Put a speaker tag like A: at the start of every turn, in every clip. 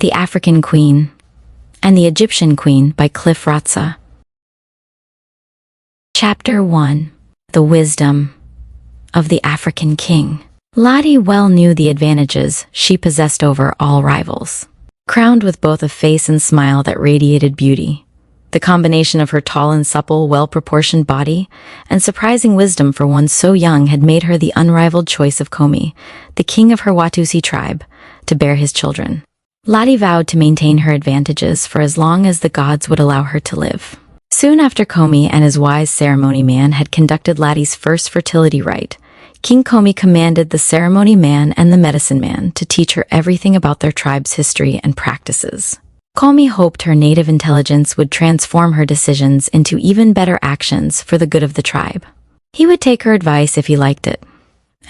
A: The African Queen, and the Egyptian Queen by Cliff Ratza. Chapter 1. The Wisdom of the African King. Lottie well knew the advantages she possessed over all rivals. Crowned with both a face and smile that radiated beauty, the combination of her tall and supple, well-proportioned body and surprising wisdom for one so young had made her the unrivaled choice of Komi, the king of her Watusi tribe, to bear his children. Lottie vowed to maintain her advantages for as long as the gods would allow her to live. Soon after Komi and his wise ceremony man had conducted Lottie's first fertility rite, King Komi commanded the ceremony man and the medicine man to teach her everything about their tribe's history and practices. Komi hoped her native intelligence would transform her decisions into even better actions for the good of the tribe. He would take her advice if he liked it,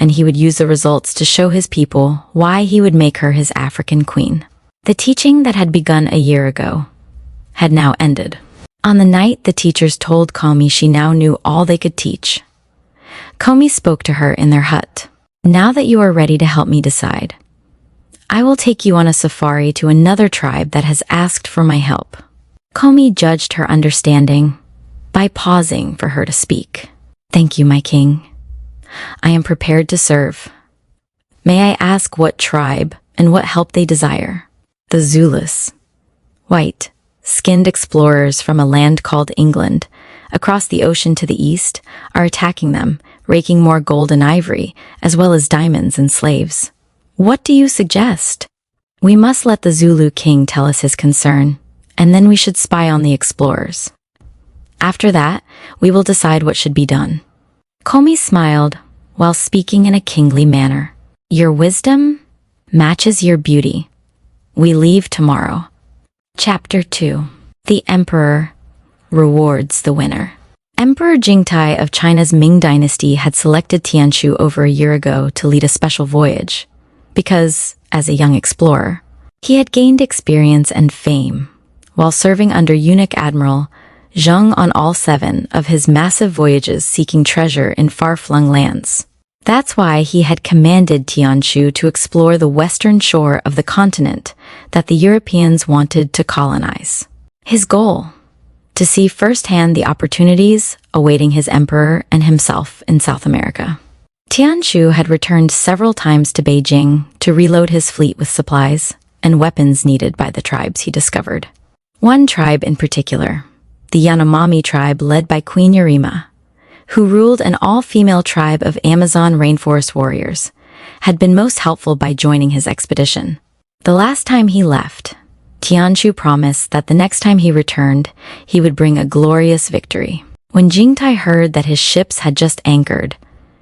A: and he would use the results to show his people why he would make her his African queen. The teaching that had begun a year ago had now ended. On the night the teachers told Komi she now knew all they could teach, Komi spoke to her in their hut. "Now that you are ready to help me decide, I will take you on a safari to another tribe that has asked for my help." Komi judged her understanding by pausing for her to speak. "Thank you, my king. I am prepared to serve. May I ask what tribe and what help they desire?" The Zulus, white-skinned explorers from a land called England, across the ocean to the east, are attacking them, raking more gold and ivory, as well as diamonds and slaves. "What do you suggest?" "We must let the Zulu king tell us his concern, and then we should spy on the explorers. After that, we will decide what should be done." Komi smiled while speaking in a kingly manner. "Your wisdom matches your beauty. We leave tomorrow." Chapter 2. The Emperor rewards the winner. Emperor Jingtai of China's Ming Dynasty had selected Tianshu over a year ago to lead a special voyage, because, as a young explorer, he had gained experience and fame while serving under eunuch Admiral Zheng on all 7 of his massive voyages seeking treasure in far-flung lands. That's why he had commanded Tianshu to explore the western shore of the continent that the Europeans wanted to colonize. His goal: to see firsthand the opportunities awaiting his emperor and himself in South America. Tianshu had returned several times to Beijing to reload his fleet with supplies and weapons needed by the tribes he discovered. One tribe in particular, the Yanomami tribe led by Queen Yarima, who ruled an all-female tribe of Amazon rainforest warriors, had been most helpful by joining his expedition. The last time he left, Tianshu promised that the next time he returned, he would bring a glorious victory. When Jingtai heard that his ships had just anchored,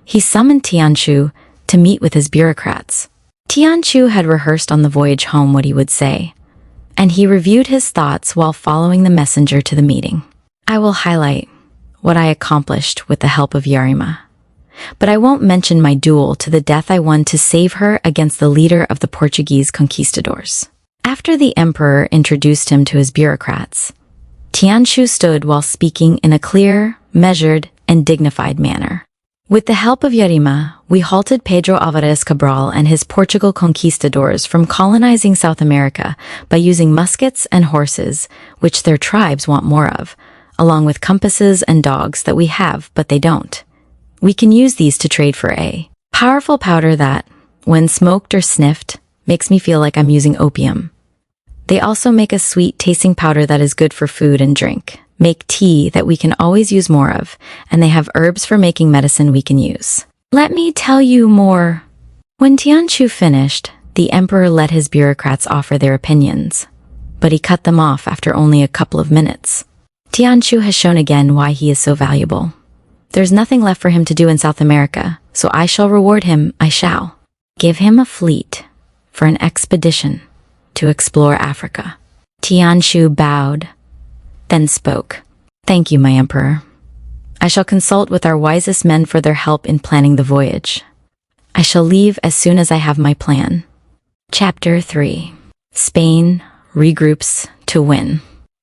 A: he summoned Tianshu to meet with his bureaucrats. Tianshu had rehearsed on the voyage home what he would say, and he reviewed his thoughts while following the messenger to the meeting. "I will highlight what I accomplished with the help of Yarima, but I won't mention my duel to the death I won to save her against the leader of the Portuguese conquistadors." After the emperor introduced him to his bureaucrats, Tianshu stood while speaking in a clear, measured, and dignified manner. "With the help of Yarima, we halted Pedro Alvarez Cabral and his Portugal conquistadors from colonizing South America by using muskets and horses, which their tribes want more of, along with compasses and dogs that we have but they don't. We can use these to trade for a powerful powder that, when smoked or sniffed, makes me feel like I'm using opium. They also make a sweet-tasting powder that is good for food and drink, make tea that we can always use more of, and they have herbs for making medicine we can use. Let me tell you more." When Tianshu finished, the emperor let his bureaucrats offer their opinions, but he cut them off after only a couple of minutes. "Tianshu has shown again why he is so valuable. There's nothing left for him to do in South America, so I shall reward him. I shall give him a fleet for an expedition to explore Africa." Tianshu bowed, then spoke. "Thank you, my emperor. I shall consult with our wisest men for their help in planning the voyage. I shall leave as soon as I have my plan." Chapter 3. Spain regroups to win.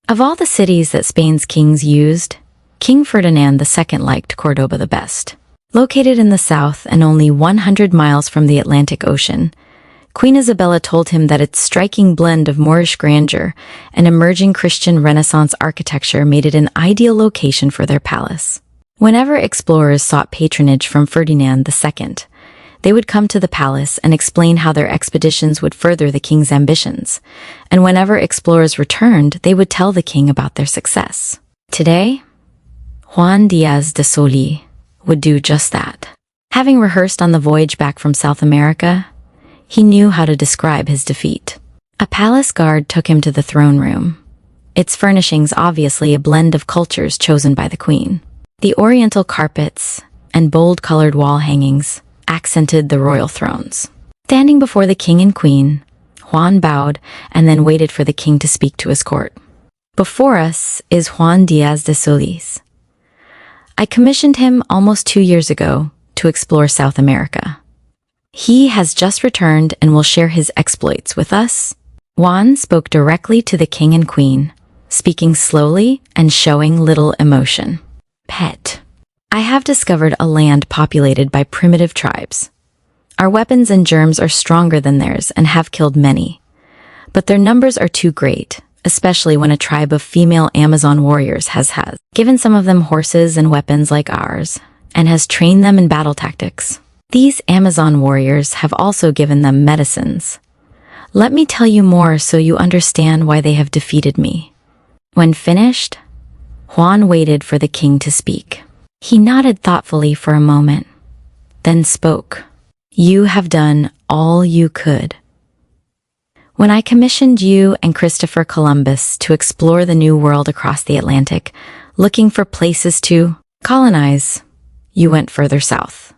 A: Of all the cities that Spain's kings used, King Ferdinand II liked Cordoba the best. Located in the south and only 100 miles from the Atlantic Ocean, Queen Isabella told him that its striking blend of Moorish grandeur and emerging Christian Renaissance architecture made it an ideal location for their palace. Whenever explorers sought patronage from Ferdinand II, they would come to the palace and explain how their expeditions would further the king's ambitions, and whenever explorers returned, they would tell the king about their success. Today, Juan Diaz de Solís would do just that. Having rehearsed on the voyage back from South America, he knew how to describe his defeat. A palace guard took him to the throne room, its furnishings obviously a blend of cultures chosen by the queen. The oriental carpets and bold-colored wall hangings accented the royal thrones. Standing before the king and queen, Juan bowed and then waited for the king to speak to his court. Before us is Juan Diaz de Solís. I commissioned him almost 2 years ago to explore South America. He has just returned and will share his exploits with us. Juan spoke directly to the king and queen, speaking slowly and showing little emotion. Pet. I have discovered a land populated by primitive tribes. Our weapons and germs are stronger than theirs and have killed many. But their numbers are too great, especially when a tribe of female Amazon warriors has given some of them horses and weapons like ours, and has trained them in battle tactics. These Amazon warriors have also given them medicines. Let me tell you more so you understand why they have defeated me. When finished, Juan waited for the king to speak. He nodded thoughtfully for a moment, then spoke. You have done all you could. When I commissioned you and Christopher Columbus to explore the New World across the Atlantic, looking for places to colonize, you went further south.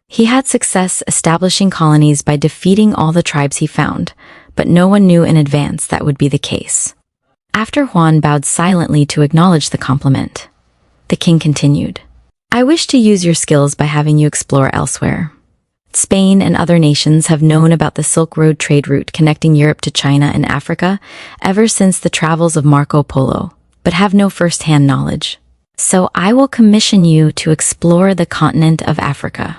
A: He had success establishing colonies by defeating all the tribes he found, but no one knew in advance that would be the case. After Juan bowed silently to acknowledge the compliment, the king continued. I wish to use your skills by having you explore elsewhere. Spain and other nations have known about the Silk Road trade route connecting Europe to China and Africa ever since the travels of Marco Polo, but have no first-hand knowledge. So I will commission you to explore the continent of Africa.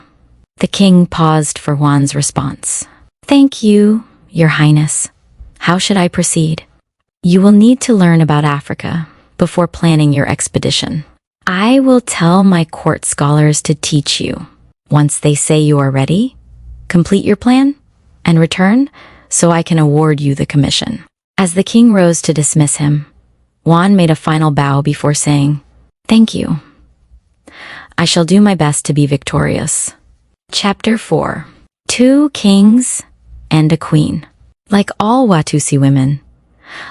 A: The king paused for Juan's response. Thank you, Your Highness. How should I proceed? You will need to learn about Africa before planning your expedition. I will tell my court scholars to teach you. Once they say you are ready, complete your plan and return so I can award you the commission. As the king rose to dismiss him, Juan made a final bow before saying, Thank you. I shall do my best to be victorious. Chapter 4. 2 Kings and a Queen. Like all Watusi women,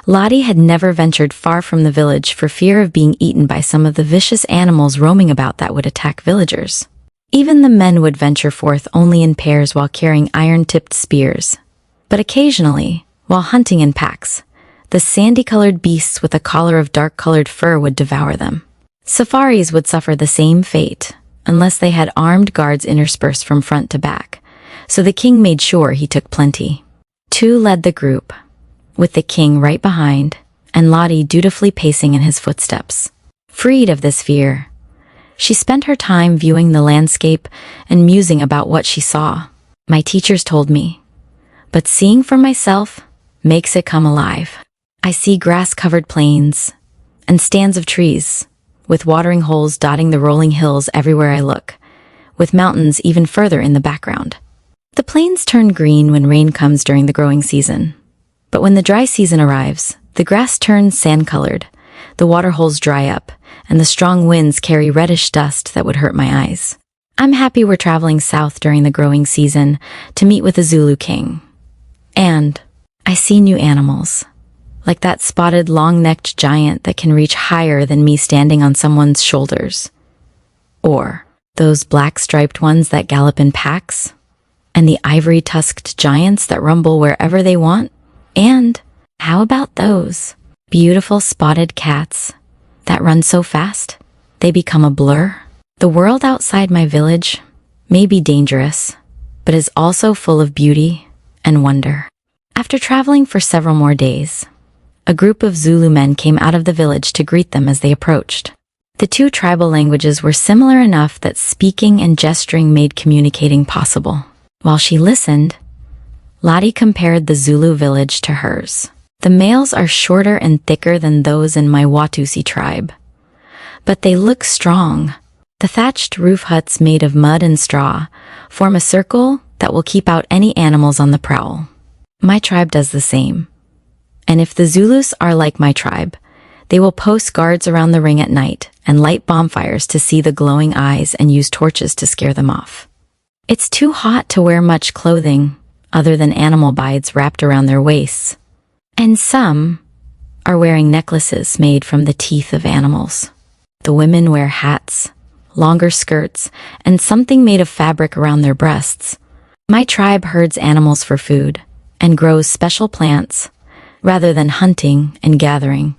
A: Lottie had never ventured far from the village for fear of being eaten by some of the vicious animals roaming about that would attack villagers. Even the men would venture forth only in pairs while carrying iron-tipped spears. But occasionally, while hunting in packs, the sandy-colored beasts with a collar of dark-colored fur would devour them. Safaris would suffer the same fate, unless they had armed guards interspersed from front to back, so the king made sure he took plenty. 2 led the group, with the king right behind, and Lottie dutifully pacing in his footsteps. Freed of this fear, she spent her time viewing the landscape and musing about what she saw. My teachers told me, but seeing for myself makes it come alive. I see grass-covered plains and stands of trees, with watering holes dotting the rolling hills everywhere I look, with mountains even further in the background. The plains turn green when rain comes during the growing season. But when the dry season arrives, the grass turns sand-colored, the waterholes dry up, and the strong winds carry reddish dust that would hurt my eyes. I'm happy we're traveling south during the growing season to meet with the Zulu king. And I see new animals, like that spotted long-necked giant that can reach higher than me standing on someone's shoulders. Or those black-striped ones that gallop in packs, and the ivory-tusked giants that rumble wherever they want. And how about those beautiful spotted cats that run so fast they become a blur? The world outside my village may be dangerous, but is also full of beauty and wonder. After traveling for several more days, a group of Zulu men came out of the village to greet them as they approached. The 2 tribal languages were similar enough that speaking and gesturing made communicating possible. While she listened, Lottie compared the Zulu village to hers. The males are shorter and thicker than those in my Watusi tribe. But they look strong. The thatched roof huts made of mud and straw form a circle that will keep out any animals on the prowl. My tribe does the same. And if the Zulus are like my tribe, they will post guards around the ring at night and light bonfires to see the glowing eyes and use torches to scare them off. It's too hot to wear much clothing other than animal bides wrapped around their waists. And some are wearing necklaces made from the teeth of animals. The women wear hats, longer skirts, and something made of fabric around their breasts. My tribe herds animals for food and grows special plants rather than hunting and gathering.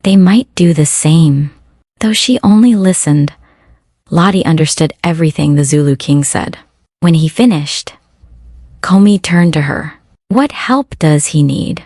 A: They might do the same. Though she only listened, Lottie understood everything the Zulu king said. When he finished, Komi turned to her. What help does he need?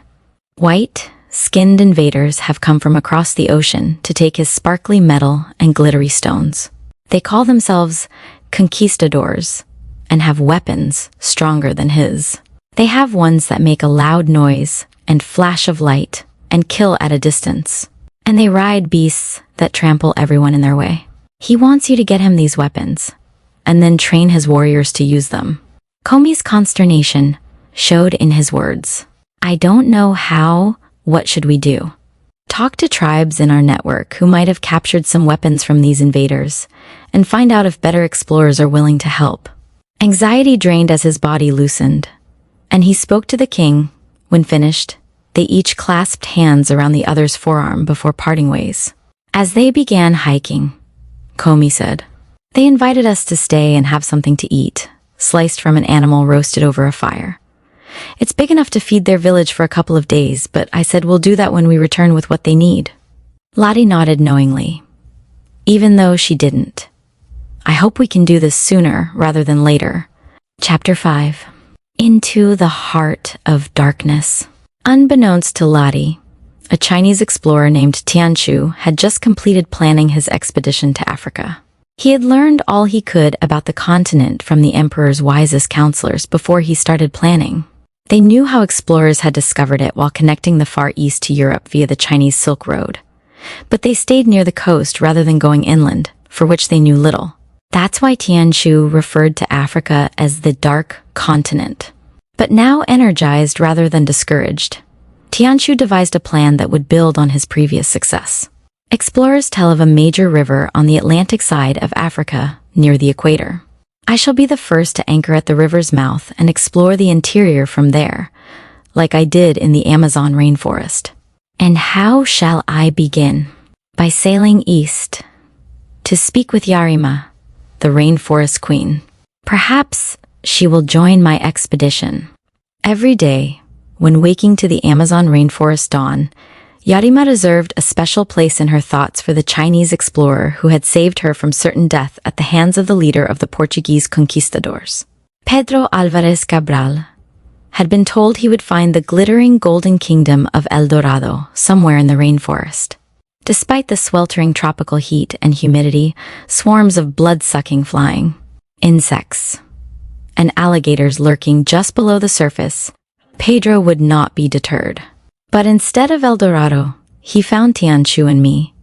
A: White-skinned invaders have come from across the ocean to take his sparkly metal and glittery stones. They call themselves conquistadors and have weapons stronger than his. They have ones that make a loud noise and flash of light and kill at a distance. And they ride beasts that trample everyone in their way. He wants you to get him these weapons and then train his warriors to use them. Komi's consternation showed in his words. I don't know how. What should we do? Talk to tribes in our network who might have captured some weapons from these invaders and find out if better explorers are willing to help. Anxiety drained as his body loosened, and he spoke to the king. When finished, they each clasped hands around the other's forearm before parting ways. As they began hiking, Komi said, they invited us to stay and have something to eat, sliced from an animal roasted over a fire. It's big enough to feed their village for a couple of days, but I said we'll do that when we return with what they need. Lottie nodded knowingly, even though she didn't. I hope we can do this sooner rather than later. Chapter 5. Into the Heart of Darkness. Unbeknownst to Lottie, a Chinese explorer named Tianchu had just completed planning his expedition to Africa. He had learned all he could about the continent from the emperor's wisest counselors before he started planning. They knew how explorers had discovered it while connecting the Far East to Europe via the Chinese Silk Road. But they stayed near the coast rather than going inland, for which they knew little. That's why Tianchu referred to Africa as the Dark Continent. But now energized rather than discouraged, Tianchu devised a plan that would build on his previous success. Explorers tell of a major river on the Atlantic side of Africa, near the equator. I shall be the first to anchor at the river's mouth and explore the interior from there, like I did in the Amazon rainforest. And how shall I begin? By sailing east, to speak with Yarima, the rainforest queen. Perhaps she will join my expedition. Every day, when waking to the Amazon rainforest dawn, Yarima reserved a special place in her thoughts for the Chinese explorer who had saved her from certain death at the hands of the leader of the Portuguese conquistadors. Pedro Alvarez Cabral had been told he would find the glittering golden kingdom of El Dorado somewhere in the rainforest. Despite the sweltering tropical heat and humidity, swarms of blood-sucking flying, insects, and alligators lurking just below the surface, Pedro would not be deterred. But instead of El Dorado, he found Tianchu and me,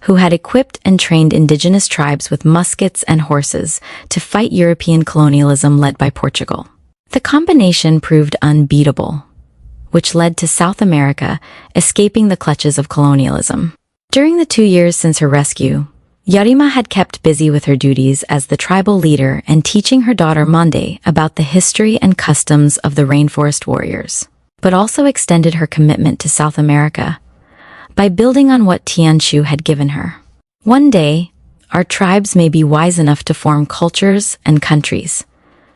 A: who had equipped and trained indigenous tribes with muskets and horses to fight European colonialism led by Portugal. The combination proved unbeatable, which led to South America escaping the clutches of colonialism. During the 2 years since her rescue, Yarima had kept busy with her duties as the tribal leader and teaching her daughter Monde about the history and customs of the rainforest warriors, but also extended her commitment to South America by building on what Tianchu had given her. One day, our tribes may be wise enough to form cultures and countries,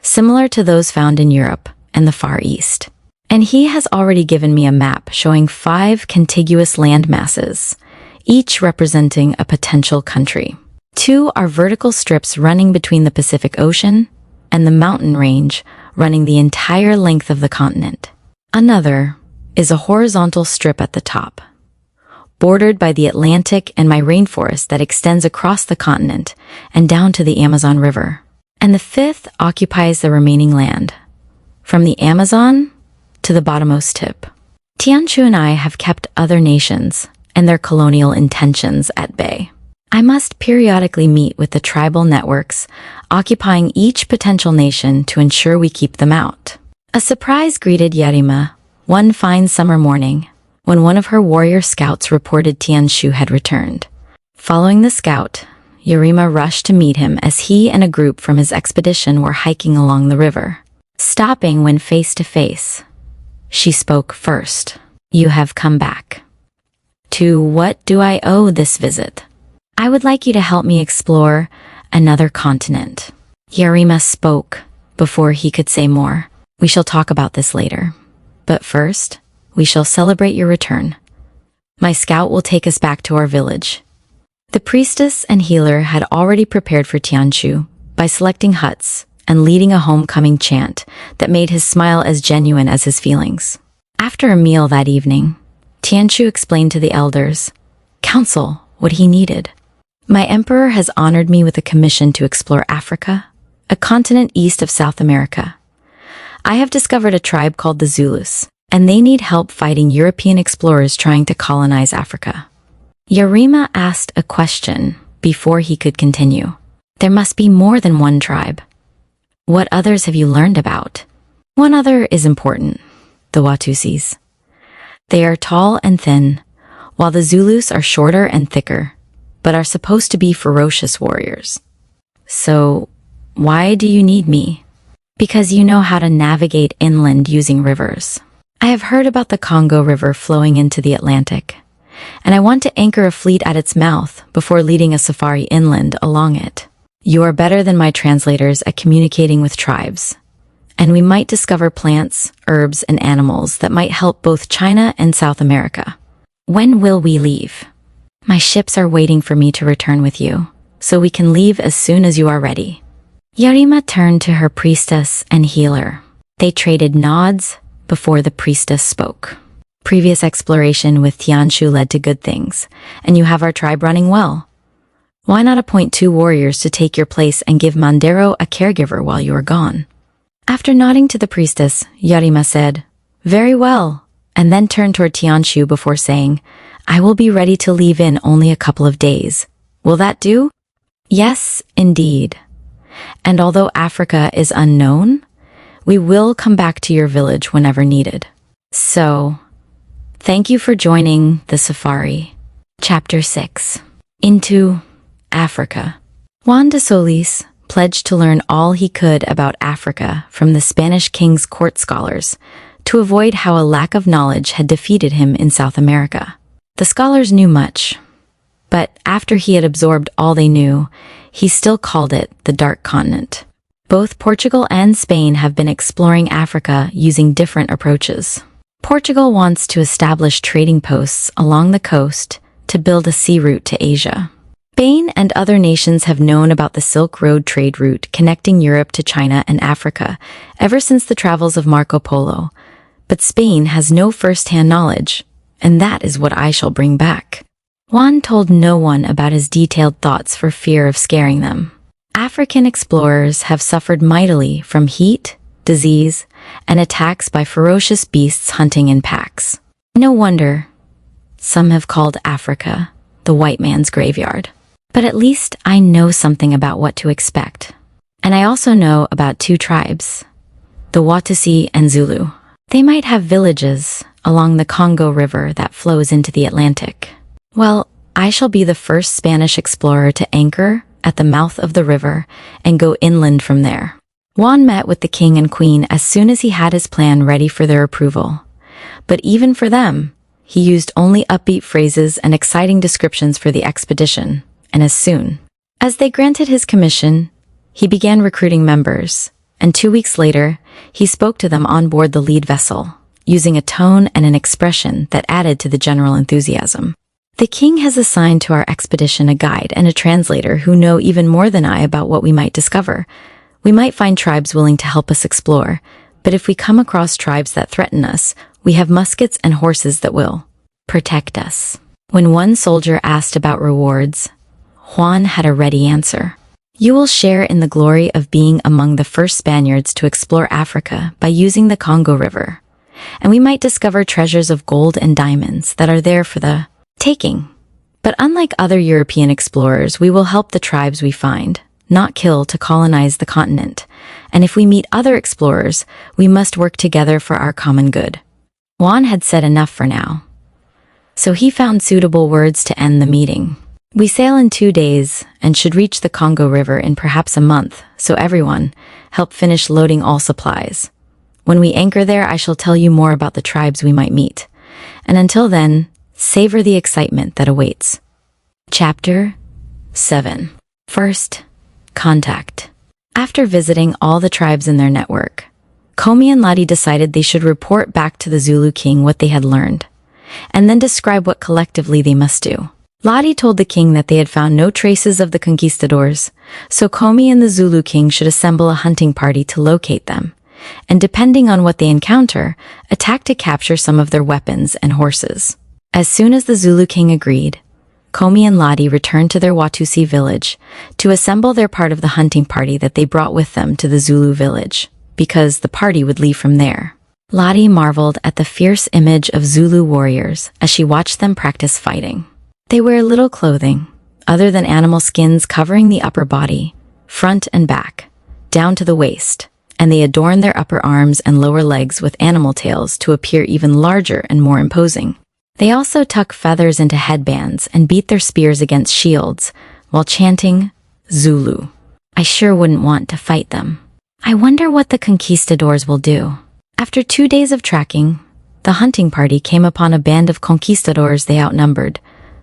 A: similar to those found in Europe and the Far East. And he has already given me a map showing 5 contiguous land masses, each representing a potential country. 2 are vertical strips running between the Pacific Ocean and the mountain range running the entire length of the continent. Another is a horizontal strip at the top, bordered by the Atlantic and my rainforest that extends across the continent and down to the Amazon River. And the 5th occupies the remaining land, from the Amazon to the bottommost tip. Tianchu and I have kept other nations and their colonial intentions at bay. I must periodically meet with the tribal networks occupying each potential nation to ensure we keep them out. A surprise greeted Yarima one fine summer morning when one of her warrior scouts reported Tianshu had returned. Following the scout, Yarima rushed to meet him as he and a group from his expedition were hiking along the river. Stopping when face to face, she spoke first. "You have come back. To what do I owe this visit?" "I would like you to help me explore another continent." Yarima spoke before he could say more. "We shall talk about this later. But first, we shall celebrate your return. My scout will take us back to our village." The priestess and healer had already prepared for Tianshu by selecting huts and leading a homecoming chant that made his smile as genuine as his feelings. After a meal that evening, Tianshu explained to the elders, council, what he needed. "My emperor has honored me with a commission to explore Africa, a continent east of South America. I have discovered a tribe called the Zulus, and they need help fighting European explorers trying to colonize Africa." Yarima asked a question before he could continue. "There must be more than one tribe. What others have you learned about?" "One other is important, the Watusis. They are tall and thin, while the Zulus are shorter and thicker, but are supposed to be ferocious warriors." "So, why do you need me?" "Because you know how to navigate inland using rivers. I have heard about the Congo River flowing into the Atlantic, and I want to anchor a fleet at its mouth before leading a safari inland along it. You are better than my translators at communicating with tribes, and we might discover plants, herbs, and animals that might help both China and South America. When will we leave?" "My ships are waiting for me to return with you, so we can leave as soon as you are ready." Yarima turned to her priestess and healer. They traded nods before the priestess spoke. "Previous exploration with Tianshu led to good things, and you have our tribe running well. Why not appoint 2 warriors to take your place and give Mandero a caregiver while you are gone?" After nodding to the priestess, Yarima said, "Very well," and then turned toward Tianshu before saying, "I will be ready to leave in only a couple of days. Will that do?" "Yes, indeed. And although Africa is unknown, we will come back to your village whenever needed. So, thank you for joining the safari." Chapter 6. Into Africa. Juan de Solis pledged to learn all he could about Africa from the Spanish king's court scholars to avoid how a lack of knowledge had defeated him in South America. The scholars knew much, but after he had absorbed all they knew, he still called it the Dark Continent. Both Portugal and Spain have been exploring Africa using different approaches. Portugal wants to establish trading posts along the coast to build a sea route to Asia. Spain and other nations have known about the Silk Road trade route connecting Europe to China and Africa ever since the travels of Marco Polo, but Spain has no first-hand knowledge, and that is what I shall bring back. Juan told no one about his detailed thoughts for fear of scaring them. African explorers have suffered mightily from heat, disease, and attacks by ferocious beasts hunting in packs. No wonder some have called Africa the white man's graveyard. But at least I know something about what to expect. And I also know about 2 tribes, the Watusi and Zulu. They might have villages along the Congo River that flows into the Atlantic. Well, I shall be the first Spanish explorer to anchor at the mouth of the river and go inland from there. Juan met with the king and queen as soon as he had his plan ready for their approval. But even for them, he used only upbeat phrases and exciting descriptions for the expedition, and as soon as they granted his commission, he began recruiting members, and 2 weeks later, he spoke to them on board the lead vessel, using a tone and an expression that added to the general enthusiasm. "The king has assigned to our expedition a guide and a translator who know even more than I about what we might discover. We might find tribes willing to help us explore, but if we come across tribes that threaten us, we have muskets and horses that will protect us." When one soldier asked about rewards, Juan had a ready answer. "You will share in the glory of being among the first Spaniards to explore Africa by using the Congo River, and we might discover treasures of gold and diamonds that are there for the taking. But unlike other European explorers, we will help the tribes we find, not kill to colonize the continent. And if we meet other explorers, we must work together for our common good. Juan had said enough for now, so he found suitable words to end the meeting. We sail in 2 days and should reach the Congo River in perhaps a month, so everyone, help finish loading all supplies. When we anchor there, I shall tell you more about the tribes we might meet. And until then, savor the excitement that awaits. Chapter 7. First, contact. After visiting all the tribes in their network, Komi and Ladi decided they should report back to the Zulu king what they had learned, and then describe what collectively they must do. Ladi told the king that they had found no traces of the conquistadors, so Komi and the Zulu king should assemble a hunting party to locate them, and depending on what they encounter, attack to capture some of their weapons and horses. As soon as the Zulu king agreed, Komi and Ladi returned to their Watusi village to assemble their part of the hunting party that they brought with them to the Zulu village, because the party would leave from there. Ladi marveled at the fierce image of Zulu warriors as she watched them practice fighting. They wear little clothing, other than animal skins covering the upper body, front and back, down to the waist, and they adorn their upper arms and lower legs with animal tails to appear even larger and more imposing. They also tuck feathers into headbands and beat their spears against shields while chanting, "Zulu." I sure wouldn't want to fight them. I wonder what the conquistadors will do. After 2 days of tracking, the hunting party came upon a band of conquistadors they outnumbered,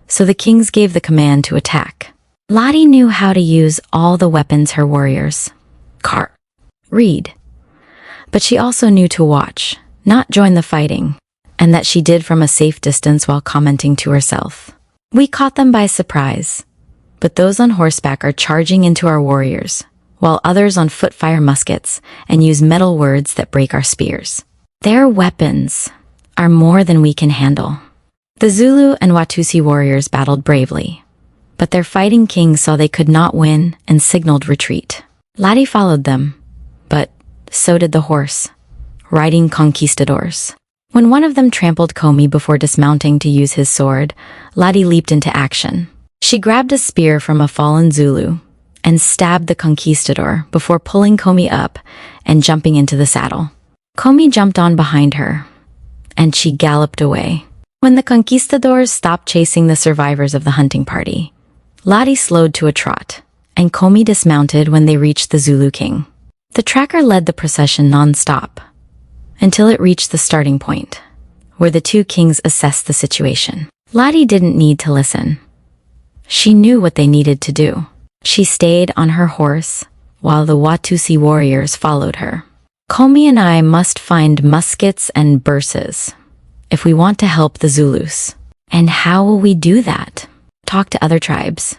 A: so the kings gave the command to attack. Ladi knew how to use all the weapons her warriors read, but she also knew to watch, not join the fighting, and that she did from a safe distance while commenting to herself. We caught them by surprise, but those on horseback are charging into our warriors, while others on foot fire muskets and use metal words that break our spears. Their weapons are more than we can handle. The Zulu and Watusi warriors battled bravely, but their fighting king saw they could not win and signaled retreat. Ladi followed them, but so did the horse, riding conquistadors. When one of them trampled Komi before dismounting to use his sword, Ladi leaped into action. She grabbed a spear from a fallen Zulu and stabbed the conquistador before pulling Komi up and jumping into the saddle. Komi jumped on behind her, and she galloped away. When the conquistadors stopped chasing the survivors of the hunting party, Ladi slowed to a trot, and Komi dismounted when they reached the Zulu king. The tracker led the procession non-stop, until it reached the starting point, where the two kings assessed the situation. Ladi didn't need to listen. She knew what they needed to do. She stayed on her horse, while the Watusi warriors followed her. Komi and I must find muskets and burses if we want to help the Zulus. And how will we do that? Talk to other tribes,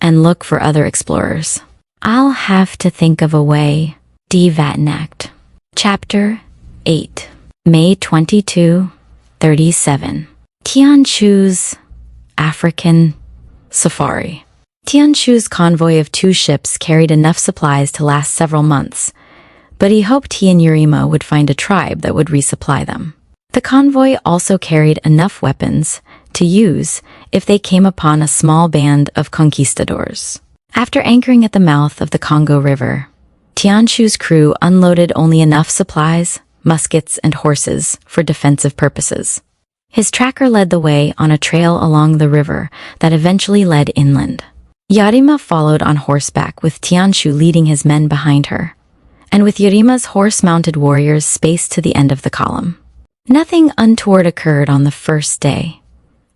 A: and look for other explorers. I'll have to think of a way. Vatnacht. Chapter 8. May 22, 37. Tianshu's African Safari. Tianshu's convoy of 2 ships carried enough supplies to last several months, but he hoped he and Yurima would find a tribe that would resupply them. The convoy also carried enough weapons to use if they came upon a small band of conquistadors. After anchoring at the mouth of the Congo River, Tianshu's crew unloaded only enough supplies, muskets, and horses for defensive purposes. His tracker led the way on a trail along the river that eventually led inland. Yarima followed on horseback with Tianshu leading his men behind her, and with Yurima's horse-mounted warriors spaced to the end of the column. Nothing untoward occurred on the first day,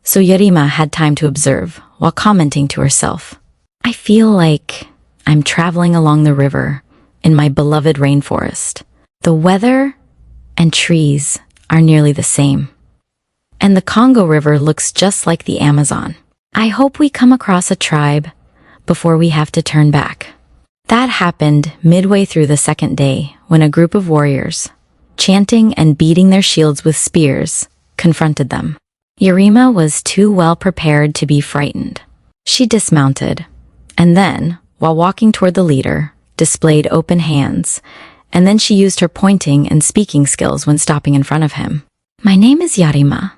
A: so Yurima had time to observe while commenting to herself. I feel like I'm traveling along the river in my beloved rainforest. The weather and trees are nearly the same, and the Congo River looks just like the Amazon. I hope we come across a tribe before we have to turn back. That happened midway through the second day when a group of warriors, chanting and beating their shields with spears, confronted them. Yurima was too well prepared to be frightened. She dismounted, and then, while walking toward the leader, displayed open hands and then she used her pointing and speaking skills when stopping in front of him. "My name is Yarima.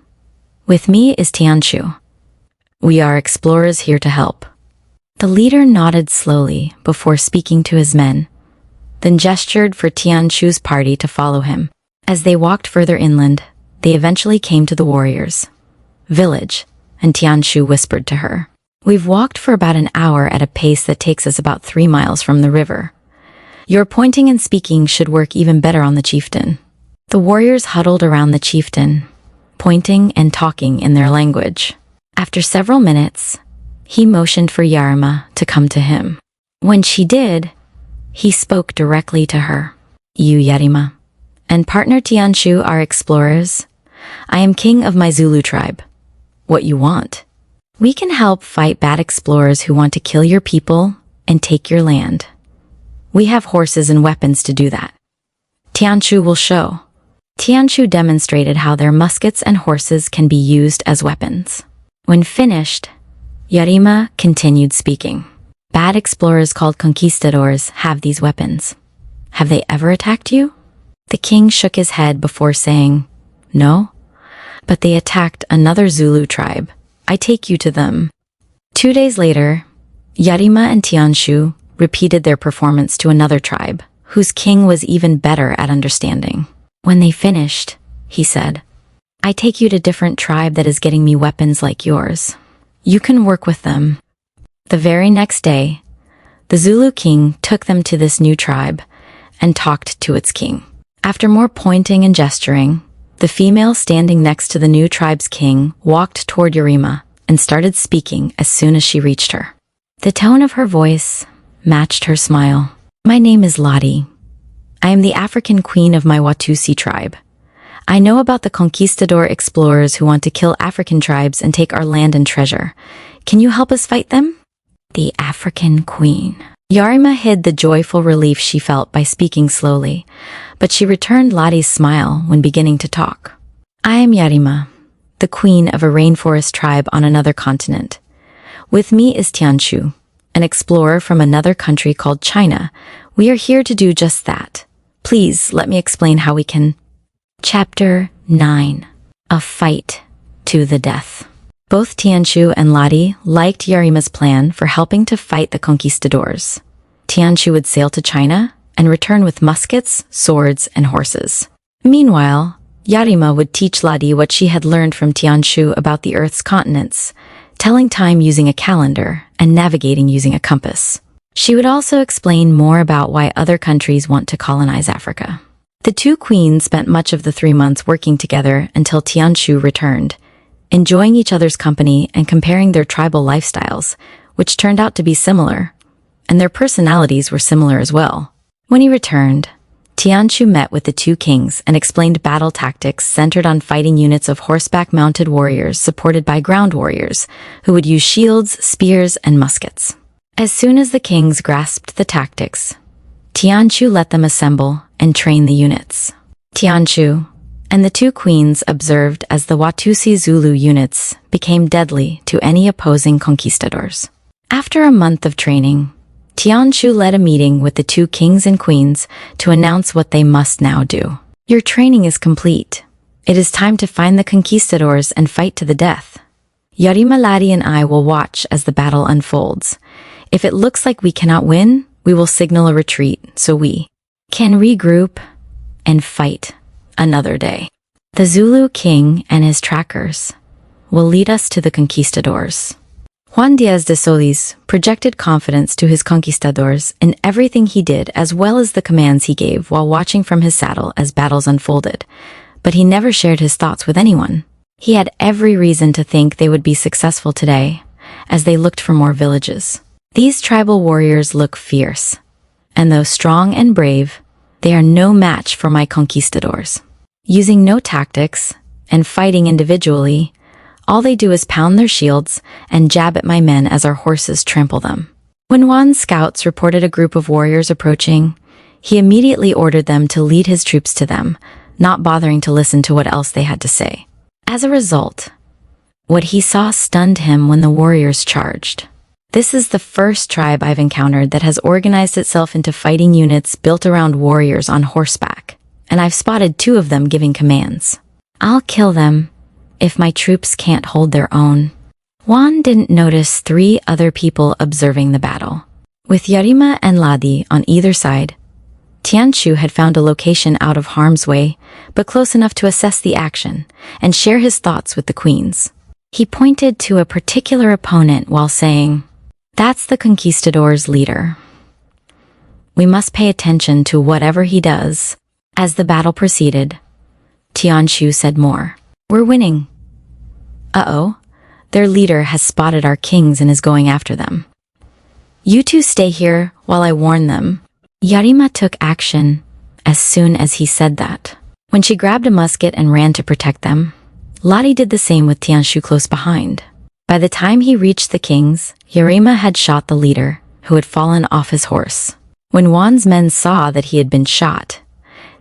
A: With me is Tianshu. We are explorers here to help." The leader nodded slowly before speaking to his men, then gestured for Tianshu's party to follow him. As they walked further inland, they eventually came to the warriors' village, and Tianshu whispered to her, "We've walked for about an hour at a pace that takes us about 3 miles from the river. Your pointing and speaking should work even better on the chieftain." The warriors huddled around the chieftain, pointing and talking in their language. After several minutes, he motioned for Yarima to come to him. When she did, he spoke directly to her. "You, Yarima, and partner Tianshu are explorers. I am king of my Zulu tribe. What you want? We can help fight bad explorers who want to kill your people and take your land. We have horses and weapons to do that. Tianshu will show." Tianshu demonstrated how their muskets and horses can be used as weapons. When finished, Yarima continued speaking. "Bad explorers called conquistadors have these weapons. Have they ever attacked you?" The king shook his head before saying, "No, but they attacked another Zulu tribe. I take you to them." 2 days later, Yarima and Tianshu repeated their performance to another tribe, whose king was even better at understanding. When they finished, he said, "I take you to a different tribe that is getting me weapons like yours. You can work with them." The very next day, the Zulu king took them to this new tribe and talked to its king. After more pointing and gesturing, the female standing next to the new tribe's king walked toward Yarima and started speaking as soon as she reached her. The tone of her voice matched her smile. "My name is Lottie. I am the African queen of my Watusi tribe. I know about the conquistador explorers who want to kill African tribes and take our land and treasure. Can you help us fight them?" The African queen. Yarima hid the joyful relief she felt by speaking slowly, but she returned Lottie's smile when beginning to talk. "I am Yarima, the queen of a rainforest tribe on another continent. With me is Tianshu, an explorer from another country called China. We are here to do just that. Please let me explain how we can." Chapter 9. A Fight to the Death. Both Tianshu and Lottie liked Yarima's plan for helping to fight the conquistadors. Tianshu would sail to China and return with muskets, swords, and horses. Meanwhile, Yarima would teach Lottie what she had learned from Tianshu about the Earth's continents, telling time using a calendar and navigating using a compass. She would also explain more about why other countries want to colonize Africa. The two queens spent much of the 3 months working together until Tianshu returned, enjoying each other's company and comparing their tribal lifestyles, which turned out to be similar, and their personalities were similar as well. When he returned, Tianshu met with the two kings and explained battle tactics centered on fighting units of horseback-mounted warriors supported by ground warriors, who would use shields, spears, and muskets. As soon as the kings grasped the tactics, Tianshu let them assemble and train the units. Tianshu and the two queens observed as the Watusi Zulu units became deadly to any opposing conquistadors. After a month of training, Tianshu led a meeting with the two kings and queens to announce what they must now do. "Your training is complete. It is time to find the conquistadors and fight to the death. Yarima, Ladi, and I will watch as the battle unfolds. If it looks like we cannot win, we will signal a retreat so we can regroup and fight another day. The Zulu king and his trackers will lead us to the conquistadors." Juan Diaz de Solis projected confidence to his conquistadors in everything he did as well as the commands he gave while watching from his saddle as battles unfolded, but he never shared his thoughts with anyone. He had every reason to think they would be successful today as they looked for more villages. These tribal warriors look fierce, and though strong and brave, they are no match for my conquistadors. Using no tactics and fighting individually, all they do is pound their shields and jab at my men as our horses trample them. When Juan's scouts reported a group of warriors approaching, he immediately ordered them to lead his troops to them, not bothering to listen to what else they had to say. As a result, what he saw stunned him when the warriors charged. This is the first tribe I've encountered that has organized itself into fighting units built around warriors on horseback, and I've spotted 2 of them giving commands. I'll kill them if my troops can't hold their own. Juan didn't notice 3 other people observing the battle. With Yarima and Ladi on either side, Tianshu had found a location out of harm's way, but close enough to assess the action and share his thoughts with the queens. He pointed to a particular opponent while saying, "That's the conquistador's leader. We must pay attention to whatever he does." As the battle proceeded, Tianshu said more. "We're winning. Uh-oh, their leader has spotted our kings and is going after them. You 2 stay here while I warn them." Yarima took action as soon as he said that. When she grabbed a musket and ran to protect them, Ladi did the same with Tianshu close behind. By the time he reached the kings, Yarima had shot the leader, who had fallen off his horse. When Juan's men saw that he had been shot,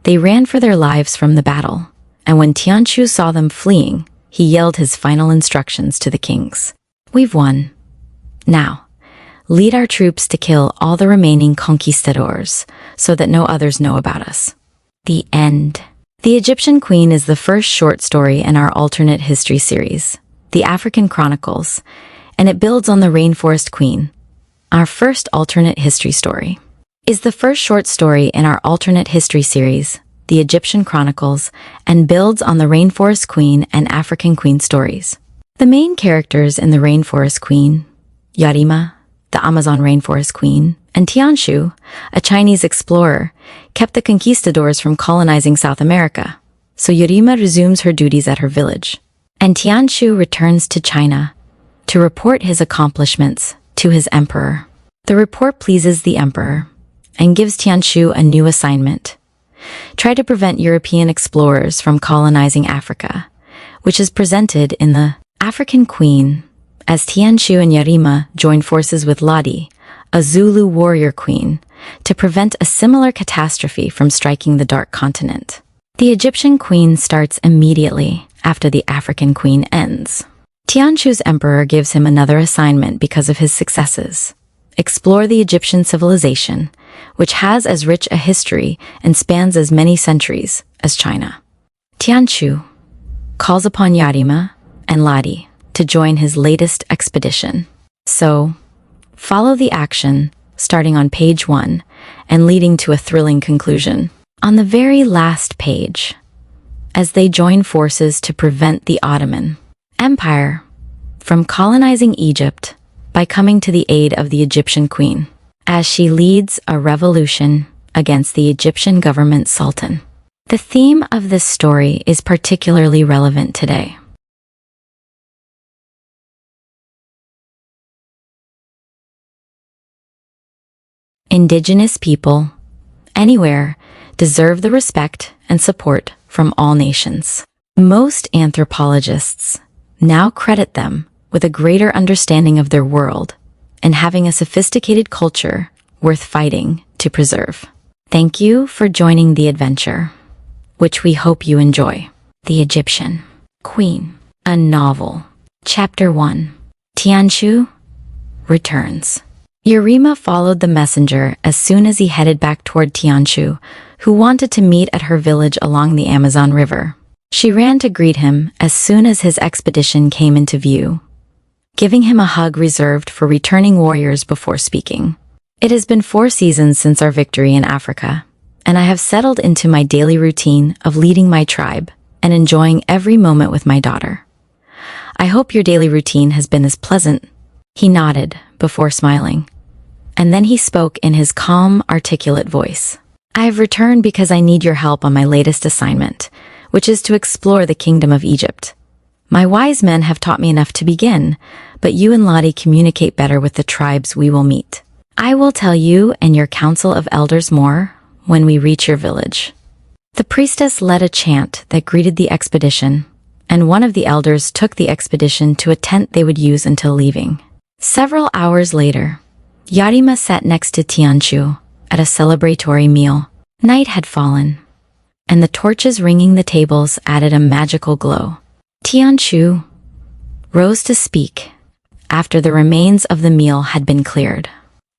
A: they ran for their lives from the battle, and when Tianshu saw them fleeing, he yelled his final instructions to the kings. "We've won. Now, lead our troops to kill all the remaining conquistadors so that no others know about us." The end. The Egyptian Queen is the first short story in our alternate history series, The African Chronicles, and it builds on The Rainforest Queen. Our first alternate history story is the first short story in our alternate history series, The Egyptian Chronicles, and builds on the Rainforest Queen and African Queen stories. The main characters in the Rainforest Queen, Yarima, the Amazon Rainforest Queen, and Tianshu, a Chinese explorer, kept the conquistadors from colonizing South America, so Yarima resumes her duties at her village, and Tianshu returns to China to report his accomplishments to his emperor. The report pleases the emperor and gives Tianshu a new assignment: try to prevent European explorers from colonizing Africa, which is presented in The African Queen, as Tianshu and Yarima join forces with Ladi, a Zulu warrior queen, to prevent a similar catastrophe from striking the Dark Continent. The Egyptian Queen starts immediately after the African Queen ends. Tianshu's emperor gives him another assignment because of his successes: explore the Egyptian civilization, which has as rich a history and spans as many centuries as China. Tianshu calls upon Yarima and Ladi to join his latest expedition. So, follow the action, starting on page 1 and leading to a thrilling conclusion. On the very last page, as they join forces to prevent the Ottoman Empire from colonizing Egypt by coming to the aid of the Egyptian Queen, as she leads a revolution against the Egyptian government sultan. The theme of this story is particularly relevant today. Indigenous people, anywhere, deserve the respect and support from all nations. Most anthropologists now credit them with a greater understanding of their world and having a sophisticated culture worth fighting to preserve. Thank you for joining the adventure, which we hope you enjoy. The Egyptian Queen, a novel. Chapter 1. Tianshu returns. Yarima followed the messenger as soon as he headed back toward Tianshu, who wanted to meet at her village along the Amazon River. She ran to greet him as soon as his expedition came into view, giving him a hug reserved for returning warriors before speaking. It has been 4 seasons since our victory in Africa, and I have settled into my daily routine of leading my tribe and enjoying every moment with my daughter. I hope your daily routine has been as pleasant. He nodded before smiling, and then he spoke in his calm, articulate voice. I have returned because I need your help on my latest assignment, which is to explore the Kingdom of Egypt. My wise men have taught me enough to begin, but you and Lottie communicate better with the tribes we will meet. I will tell you and your council of elders more when we reach your village. The priestess led a chant that greeted the expedition, and one of the elders took the expedition to a tent they would use until leaving. Several hours later, Yarima sat next to Tianshu at a celebratory meal. Night had fallen, and the torches ringing the tables added a magical glow. Tianshu rose to speak after the remains of the meal had been cleared.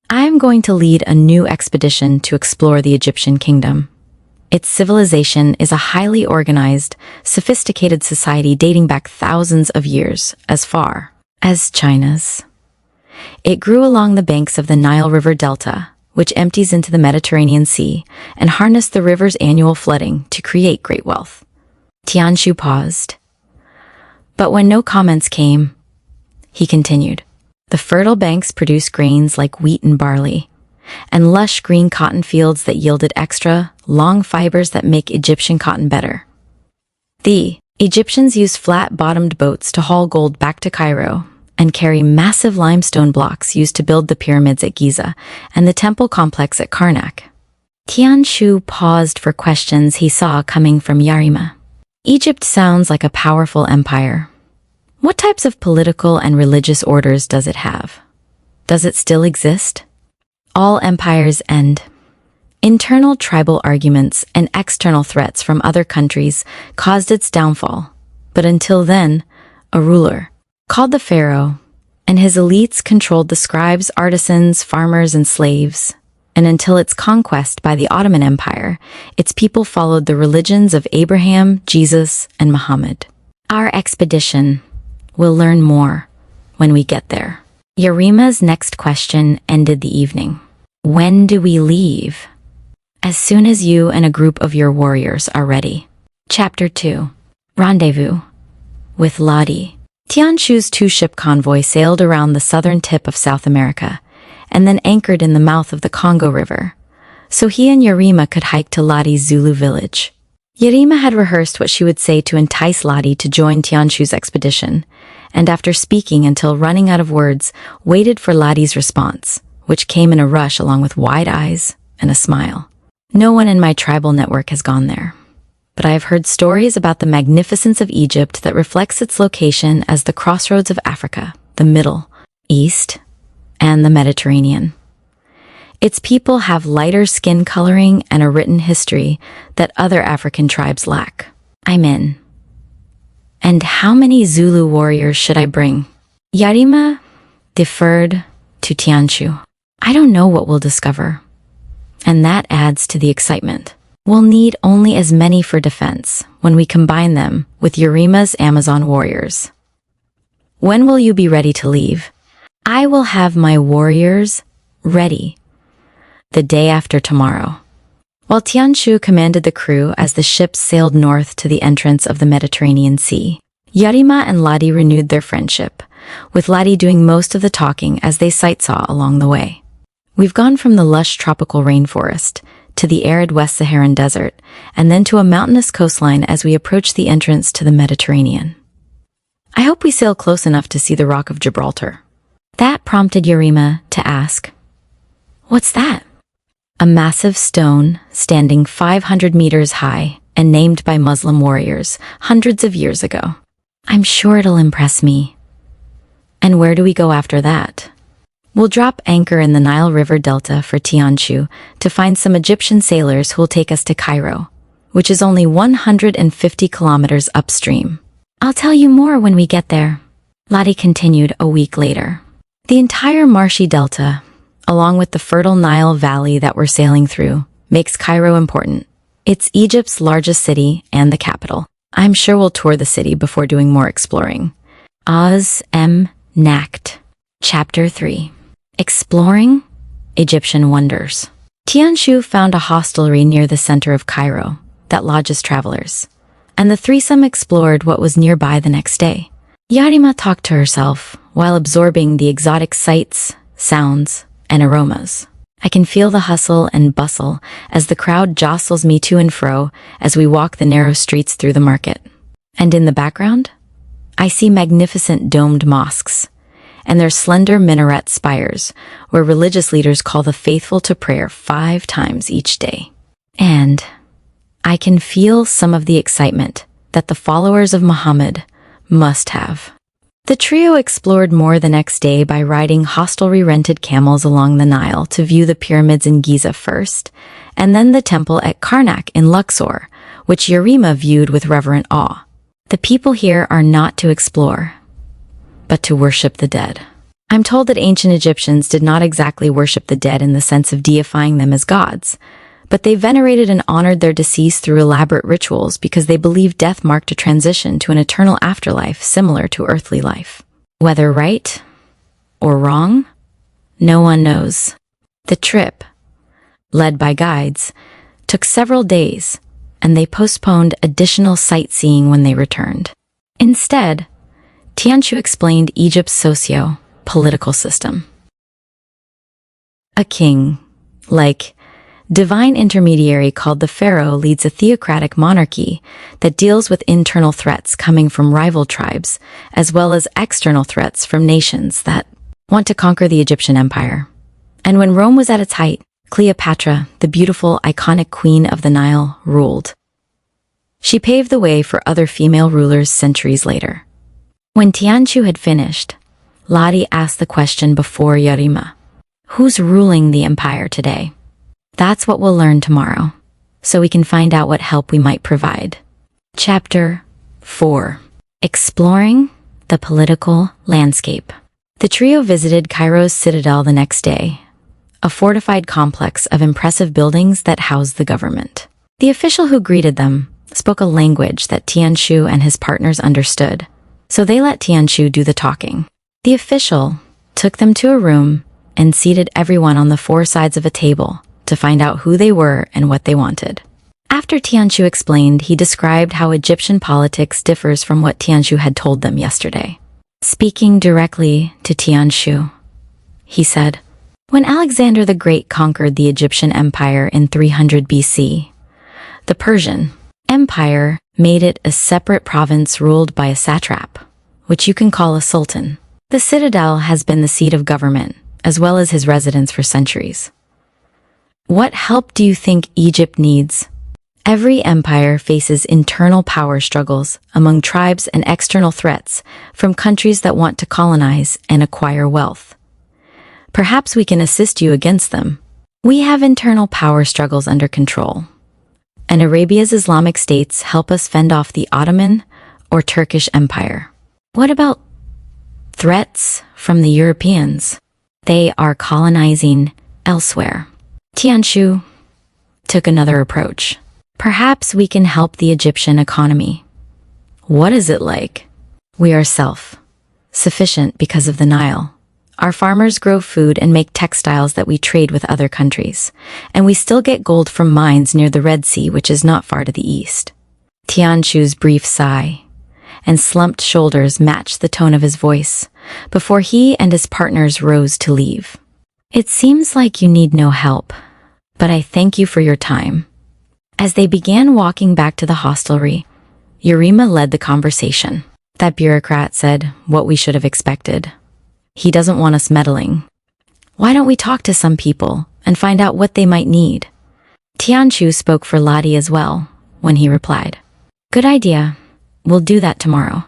A: "I am going to lead a new expedition to explore the Egyptian kingdom. Its civilization is a highly organized, sophisticated society dating back thousands of years, as far as China's. It grew along the banks of the Nile River Delta, which empties into the Mediterranean Sea, and harnessed the river's annual flooding to create great wealth." Tianshu paused. But when no comments came, he continued. "The fertile banks produce grains like wheat and barley, and lush green cotton fields that yielded extra, long fibers that make Egyptian cotton better. The Egyptians used flat-bottomed boats to haul gold back to Cairo and carry massive limestone blocks used to build the pyramids at Giza and the temple complex at Karnak." Tianshu paused for questions he saw coming from Yarima. "Egypt sounds like a powerful empire. What types of political and religious orders does it have? Does it still exist?" "All empires end. Internal tribal arguments and external threats from other countries caused its downfall. But until then, a ruler, called the pharaoh, and his elites controlled the scribes, artisans, farmers, and slaves. And until its conquest by the Ottoman Empire, its people followed the religions of Abraham, Jesus, and Muhammad. Our expedition will learn more when we get there." Yarima's next question ended the evening. "When do we leave?" "As soon as you and a group of your warriors are ready." Chapter 2. Rendezvous with Ladi. Tianshu's two-ship convoy sailed around the southern tip of South America and then anchored in the mouth of the Congo River, so he and Yarima could hike to Ladi's Zulu village. Yarima had rehearsed what she would say to entice Ladi to join Tianshu's expedition, and after speaking until running out of words, waited for Ladi's response, which came in a rush along with wide eyes and a smile. "No one in my tribal network has gone there, but I have heard stories about the magnificence of Egypt that reflects its location as the crossroads of Africa, the Middle East, and the Mediterranean. Its people have lighter skin coloring and a written history that other African tribes lack. I'm in. And how many Zulu warriors should I bring?" Yarima deferred to Tianshu. "I don't know what we'll discover, and that adds to the excitement. We'll need only as many for defense when we combine them with Yarima's Amazon warriors." "When will you be ready to leave?" "I will have my warriors ready the day after tomorrow." While Tianshu commanded the crew as the ships sailed north to the entrance of the Mediterranean Sea, Yarima and Ladi renewed their friendship, with Ladi doing most of the talking as they sightsaw along the way. "We've gone from the lush tropical rainforest to the arid West Saharan desert, and then to a mountainous coastline as we approach the entrance to the Mediterranean. I hope we sail close enough to see the Rock of Gibraltar." That prompted Yarima to ask, "What's that?" "A massive stone standing 500 meters high and named by Muslim warriors hundreds of years ago. I'm sure it'll impress me." "And where do we go after that?" "We'll drop anchor in the Nile River Delta for Tianshu to find some Egyptian sailors who'll take us to Cairo, which is only 150 kilometers upstream. I'll tell you more when we get there." Ladi continued a week later. "The entire marshy delta, along with the fertile Nile Valley that we're sailing through, makes Cairo important. It's Egypt's largest city and the capital. I'm sure we'll tour the city before doing more exploring." Oz M. Nacht. Chapter 3. Exploring Egyptian Wonders. Tianshu found a hostelry near the center of Cairo that lodges travelers, and the threesome explored what was nearby the next day. Yarima talked to herself while absorbing the exotic sights, sounds, and aromas. "I can feel the hustle and bustle as the crowd jostles me to and fro as we walk the narrow streets through the market. And in the background, I see magnificent domed mosques and their slender minaret spires where religious leaders call the faithful to prayer 5 times each day. And I can feel some of the excitement that the followers of Muhammad must have." The trio explored more the next day by riding hostelry-rented camels along the Nile to view the pyramids in Giza first, and then the temple at Karnak in Luxor, which Yarima viewed with reverent awe. "The people here are not to explore, but to worship the dead." I'm told that ancient Egyptians did not exactly worship the dead in the sense of deifying them as gods, but they venerated and honored their deceased through elaborate rituals because they believed death marked a transition to an eternal afterlife similar to earthly life. Whether right or wrong, no one knows. The trip, led by guides, took several days, and they postponed additional sightseeing when they returned. Instead, Tianshu explained Egypt's socio-political system. A king, like divine intermediary called the pharaoh, leads a theocratic monarchy that deals with internal threats coming from rival tribes, as well as external threats from nations that want to conquer the Egyptian empire. And when Rome was at its height, Cleopatra, the beautiful, iconic queen of the Nile, ruled. She paved the way for other female rulers centuries later. When Tianshu had finished, Lottie asked the question before Yarima. Who's ruling the empire today? That's what we'll learn tomorrow, so we can find out what help we might provide. Chapter 4. Exploring the political landscape. The trio visited Cairo's citadel the next day, a fortified complex of impressive buildings that housed the government. The official who greeted them spoke a language that Tianshu and his partners understood, so they let Tianshu do the talking. The official took them to a room and seated everyone on the four sides of a table to find out who they were and what they wanted. After Tianshu explained, he described how Egyptian politics differs from what Tianshu had told them yesterday. Speaking directly to Tianshu, he said, when Alexander the Great conquered the Egyptian Empire in 300 BC, the Persian Empire made it a separate province ruled by a satrap, which you can call a sultan. The citadel has been the seat of government, as well as his residence for centuries. What help do you think Egypt needs? Every empire faces internal power struggles among tribes and external threats from countries that want to colonize and acquire wealth. Perhaps we can assist you against them. We have internal power struggles under control, and Arabia's Islamic states help us fend off the Ottoman or Turkish Empire. What about threats from the Europeans? They are colonizing elsewhere. Tianshu took another approach. Perhaps we can help the Egyptian economy. What is it like? We are self-sufficient because of the Nile. Our farmers grow food and make textiles that we trade with other countries, and we still get gold from mines near the Red Sea, which is not far to the east. Tianshu's brief sigh and slumped shoulders matched the tone of his voice before he and his partners rose to leave. It seems like you need no help, but I thank you for your time. As they began walking back to the hostelry, Yarima led the conversation. That bureaucrat said what we should have expected. He doesn't want us meddling. Why don't we talk to some people and find out what they might need? Tianshu spoke for Lottie as well when he replied, good idea. We'll do that tomorrow.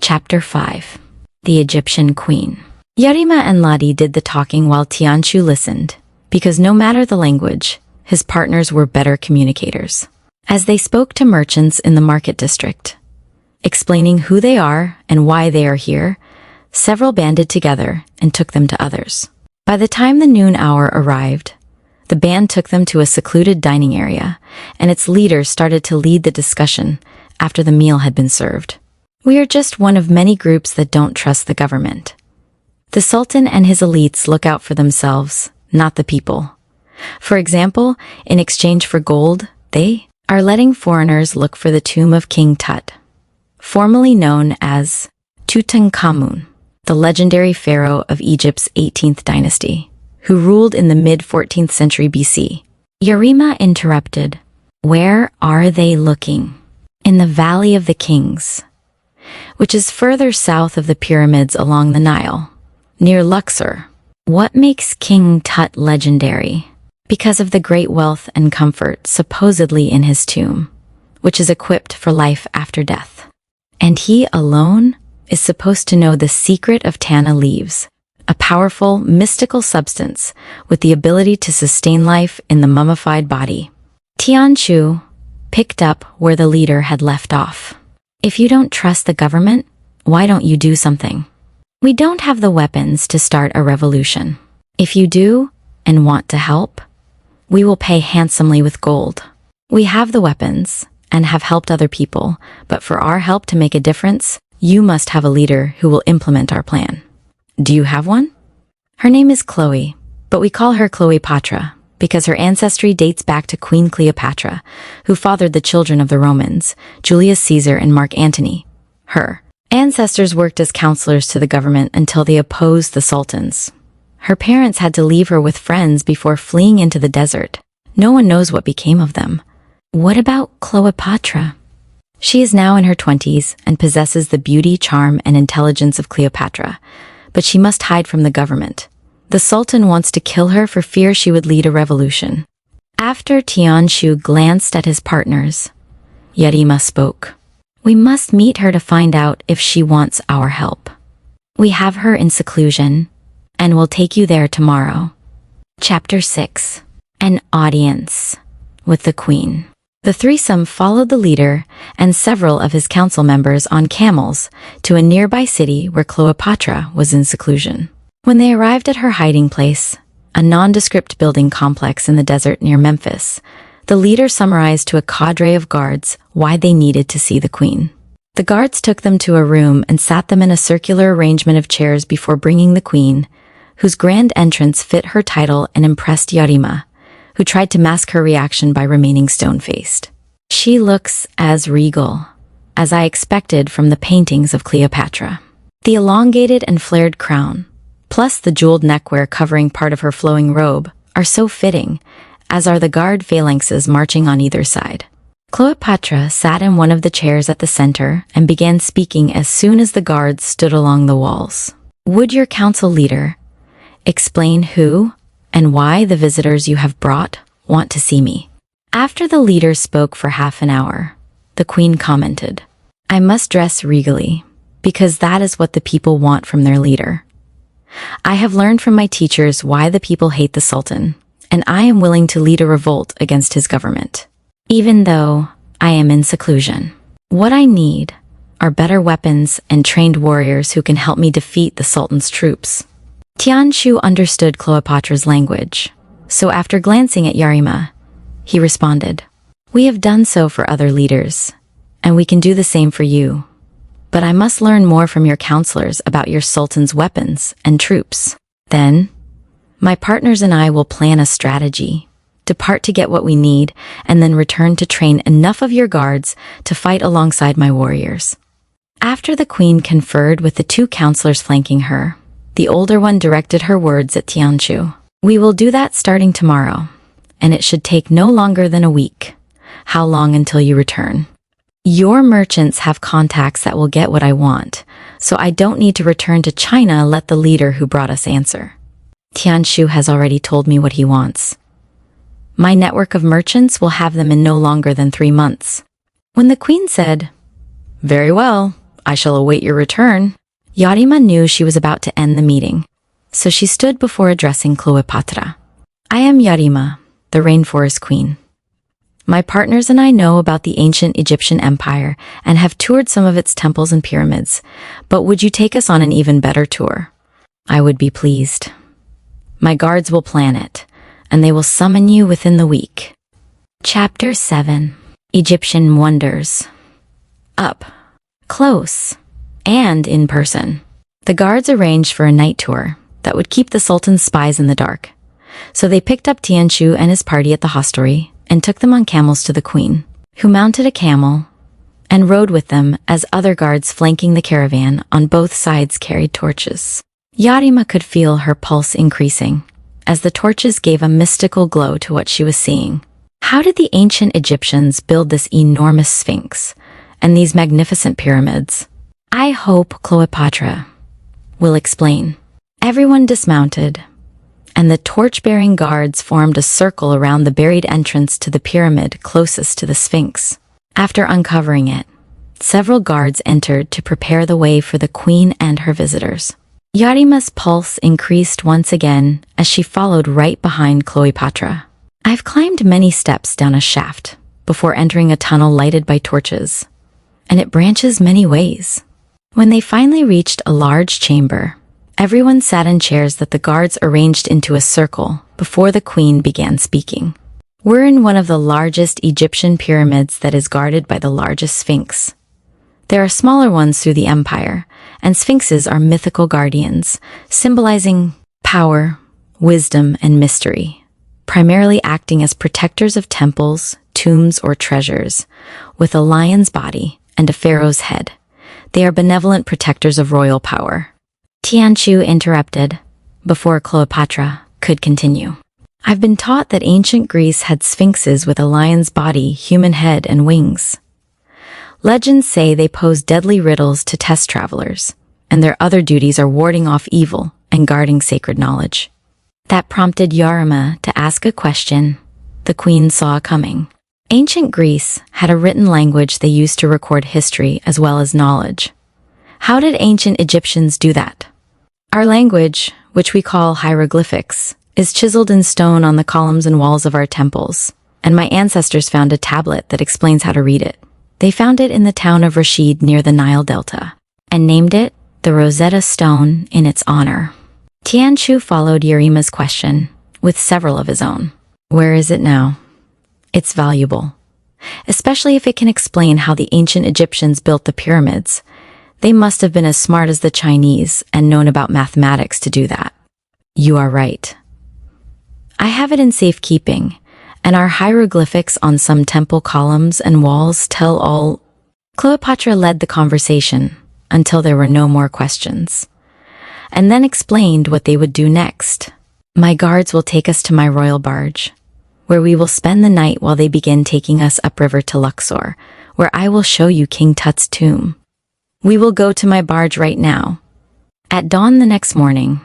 A: Chapter 5. The Egyptian Queen. Yarima and Lottie did the talking while Tianshu listened, because no matter the language, his partners were better communicators. As they spoke to merchants in the market district, explaining who they are and why they are here, several banded together and took them to others. By the time the noon hour arrived, the band took them to a secluded dining area, and its leader started to lead the discussion after the meal had been served. We are just one of many groups that don't trust the government. The Sultan and his elites look out for themselves, not the people. For example, in exchange for gold, they are letting foreigners look for the tomb of King Tut, formerly known as Tutankhamun, the legendary pharaoh of Egypt's 18th dynasty, who ruled in the mid-14th century BC. Yarima interrupted. Where are they looking? In the Valley of the Kings, which is further south of the pyramids along the Nile, near Luxor. What makes King Tut legendary? Because of the great wealth and comfort supposedly in his tomb, which is equipped for life after death. And he alone is supposed to know the secret of Tana leaves, a powerful, mystical substance with the ability to sustain life in the mummified body. Tianshu picked up where the leader had left off. If you don't trust the government, why don't you do something? We don't have the weapons to start a revolution. If you do, and want to help, we will pay handsomely with gold. We have the weapons, and have helped other people, but for our help to make a difference, you must have a leader who will implement our plan. Do you have one? Her name is Chloe, but we call her Cleopatra, because her ancestry dates back to Queen Cleopatra, who fathered the children of the Romans, Julius Caesar and Mark Antony. Her ancestors worked as counselors to the government until they opposed the sultans. Her parents had to leave her with friends before fleeing into the desert. No one knows what became of them. What about Cleopatra? She is now in her 20s and possesses the beauty, charm, and intelligence of Cleopatra, but she must hide from the government. The Sultan wants to kill her for fear she would lead a revolution. After Tianshu glanced at his partners, Yarima spoke. We must meet her to find out if she wants our help. We have her in seclusion, and we'll take you there tomorrow. Chapter 6. An audience with the Queen. The threesome followed the leader and several of his council members on camels to a nearby city where Cleopatra was in seclusion. When they arrived at her hiding place, a nondescript building complex in the desert near Memphis, the leader summarized to a cadre of guards why they needed to see the Queen. The guards took them to a room and sat them in a circular arrangement of chairs before bringing the Queen, whose grand entrance fit her title and impressed Yarima, who tried to mask her reaction by remaining stone-faced. She looks as regal as I expected from the paintings of Cleopatra. The elongated and flared crown, plus the jeweled neckwear covering part of her flowing robe, are so fitting, as are the guard phalanxes marching on either side. Cleopatra sat in one of the chairs at the center and began speaking as soon as the guards stood along the walls. Would your council leader explain who and why the visitors you have brought want to see me? After the leader spoke for half an hour, the Queen commented, I must dress regally, because that is what the people want from their leader. I have learned from my teachers why the people hate the Sultan, and I am willing to lead a revolt against his government, even though I am in seclusion. What I need are better weapons and trained warriors who can help me defeat the Sultan's troops. Tianshu understood Cleopatra's language, so after glancing at Yarima, he responded, We have done so for other leaders, and we can do the same for you. But I must learn more from your counselors about your Sultan's weapons and troops. Then, my partners and I will plan a strategy, depart to get what we need, and then return to train enough of your guards to fight alongside my warriors. After the Queen conferred with the two counselors flanking her, the older one directed her words at Tianshu. We will do that starting tomorrow, and it should take no longer than a week. How long until you return? Your merchants have contacts that will get what I want, so I don't need to return to China. Let the leader who brought us answer. Tianshu has already told me what he wants. My network of merchants will have them in no longer than 3 months. When the Queen said, Very well, I shall await your return, Yarima knew she was about to end the meeting, so she stood before addressing Cleopatra. I am Yarima, the Rainforest Queen. My partners and I know about the ancient Egyptian empire and have toured some of its temples and pyramids, but would you take us on an even better tour? I would be pleased. My guards will plan it, and they will summon you within the week. Chapter 7. Egyptian Wonders. Up, close, and in person. The guards arranged for a night tour that would keep the Sultan's spies in the dark, so they picked up Tianshu and his party at the hostelry and took them on camels to the Queen, who mounted a camel and rode with them as other guards flanking the caravan on both sides carried torches. Yarima could feel her pulse increasing as the torches gave a mystical glow to what she was seeing. How did the ancient Egyptians build this enormous sphinx and these magnificent pyramids? I hope Cleopatra will explain. Everyone dismounted, and the torch-bearing guards formed a circle around the buried entrance to the pyramid closest to the Sphinx. After uncovering it, several guards entered to prepare the way for the Queen and her visitors. Yarima's pulse increased once again as she followed right behind Cleopatra. I've climbed many steps down a shaft before entering a tunnel lighted by torches, and it branches many ways. When they finally reached a large chamber, everyone sat in chairs that the guards arranged into a circle before the queen began speaking. We're in one of the largest Egyptian pyramids that is guarded by the largest sphinx. There are smaller ones through the empire, and sphinxes are mythical guardians, symbolizing power, wisdom, and mystery, primarily acting as protectors of temples, tombs, or treasures, with a lion's body and a pharaoh's head. They are benevolent protectors of royal power. Tianqiu interrupted before Cleopatra could continue. I've been taught that ancient Greece had sphinxes with a lion's body, human head, and wings. Legends say they pose deadly riddles to test travelers, and their other duties are warding off evil and guarding sacred knowledge. That prompted Yarima to ask a question the queen saw coming. Ancient Greece had a written language they used to record history as well as knowledge. How did ancient Egyptians do that? Our language, which we call hieroglyphics, is chiseled in stone on the columns and walls of our temples, and my ancestors found a tablet that explains how to read it. They found it in the town of Rashid near the Nile Delta, and named it the Rosetta Stone in its honor. Tianqiu followed Yarima's question with several of his own. Where is it now? It's valuable, especially if it can explain how the ancient Egyptians built the pyramids. They must have been as smart as the Chinese and known about mathematics to do that. You are right. I have it in safekeeping, and our hieroglyphics on some temple columns and walls tell all. Cleopatra led the conversation until there were no more questions, and then explained what they would do next. My guards will take us to my royal barge, where we will spend the night while they begin taking us upriver to Luxor, where I will show you King Tut's tomb. We will go to my barge right now. At dawn the next morning,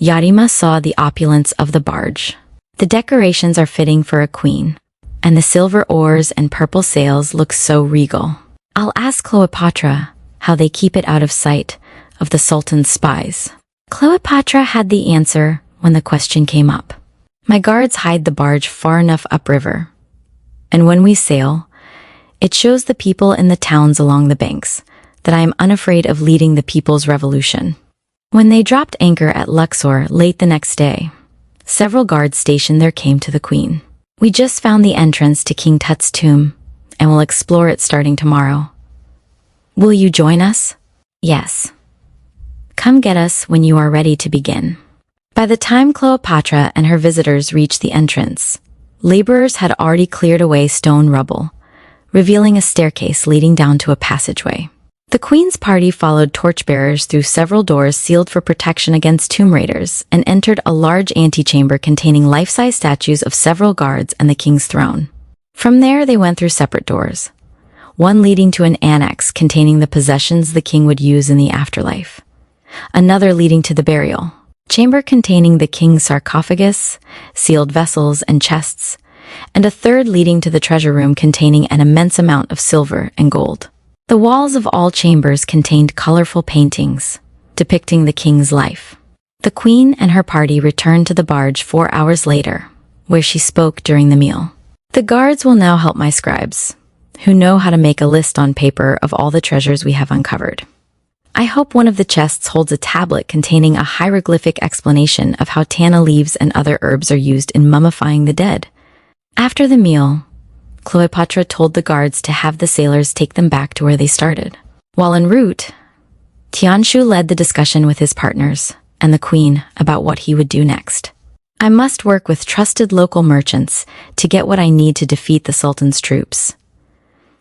A: Yarima saw the opulence of the barge. The decorations are fitting for a queen, and the silver oars and purple sails look so regal. I'll ask Cleopatra how they keep it out of sight of the Sultan's spies. Cleopatra had the answer when the question came up. My guards hide the barge far enough upriver, and when we sail, it shows the people in the towns along the banks that I am unafraid of leading the people's revolution. When they dropped anchor at Luxor late the next day, several guards stationed there came to the queen. We just found the entrance to King Tut's tomb, and will explore it starting tomorrow. Will you join us? Yes. Come get us when you are ready to begin. By the time Cleopatra and her visitors reached the entrance, laborers had already cleared away stone rubble, revealing a staircase leading down to a passageway. The queen's party followed torchbearers through several doors sealed for protection against tomb raiders and entered a large antechamber containing life-size statues of several guards and the king's throne. From there, they went through separate doors, one leading to an annex containing the possessions the king would use in the afterlife, another leading to the burial chamber containing the king's sarcophagus, sealed vessels, and chests, and a third leading to the treasure room containing an immense amount of silver and gold. The walls of all chambers contained colorful paintings depicting the king's life. The queen and her party returned to the barge 4 hours later, where she spoke during the meal. The guards will now help my scribes, who know how to make a list on paper of all the treasures we have uncovered. I hope one of the chests holds a tablet containing a hieroglyphic explanation of how tanna leaves and other herbs are used in mummifying the dead. After the meal, Cleopatra told the guards to have the sailors take them back to where they started. While en route, Tianqiu led the discussion with his partners and the queen about what he would do next. I must work with trusted local merchants to get what I need to defeat the Sultan's troops.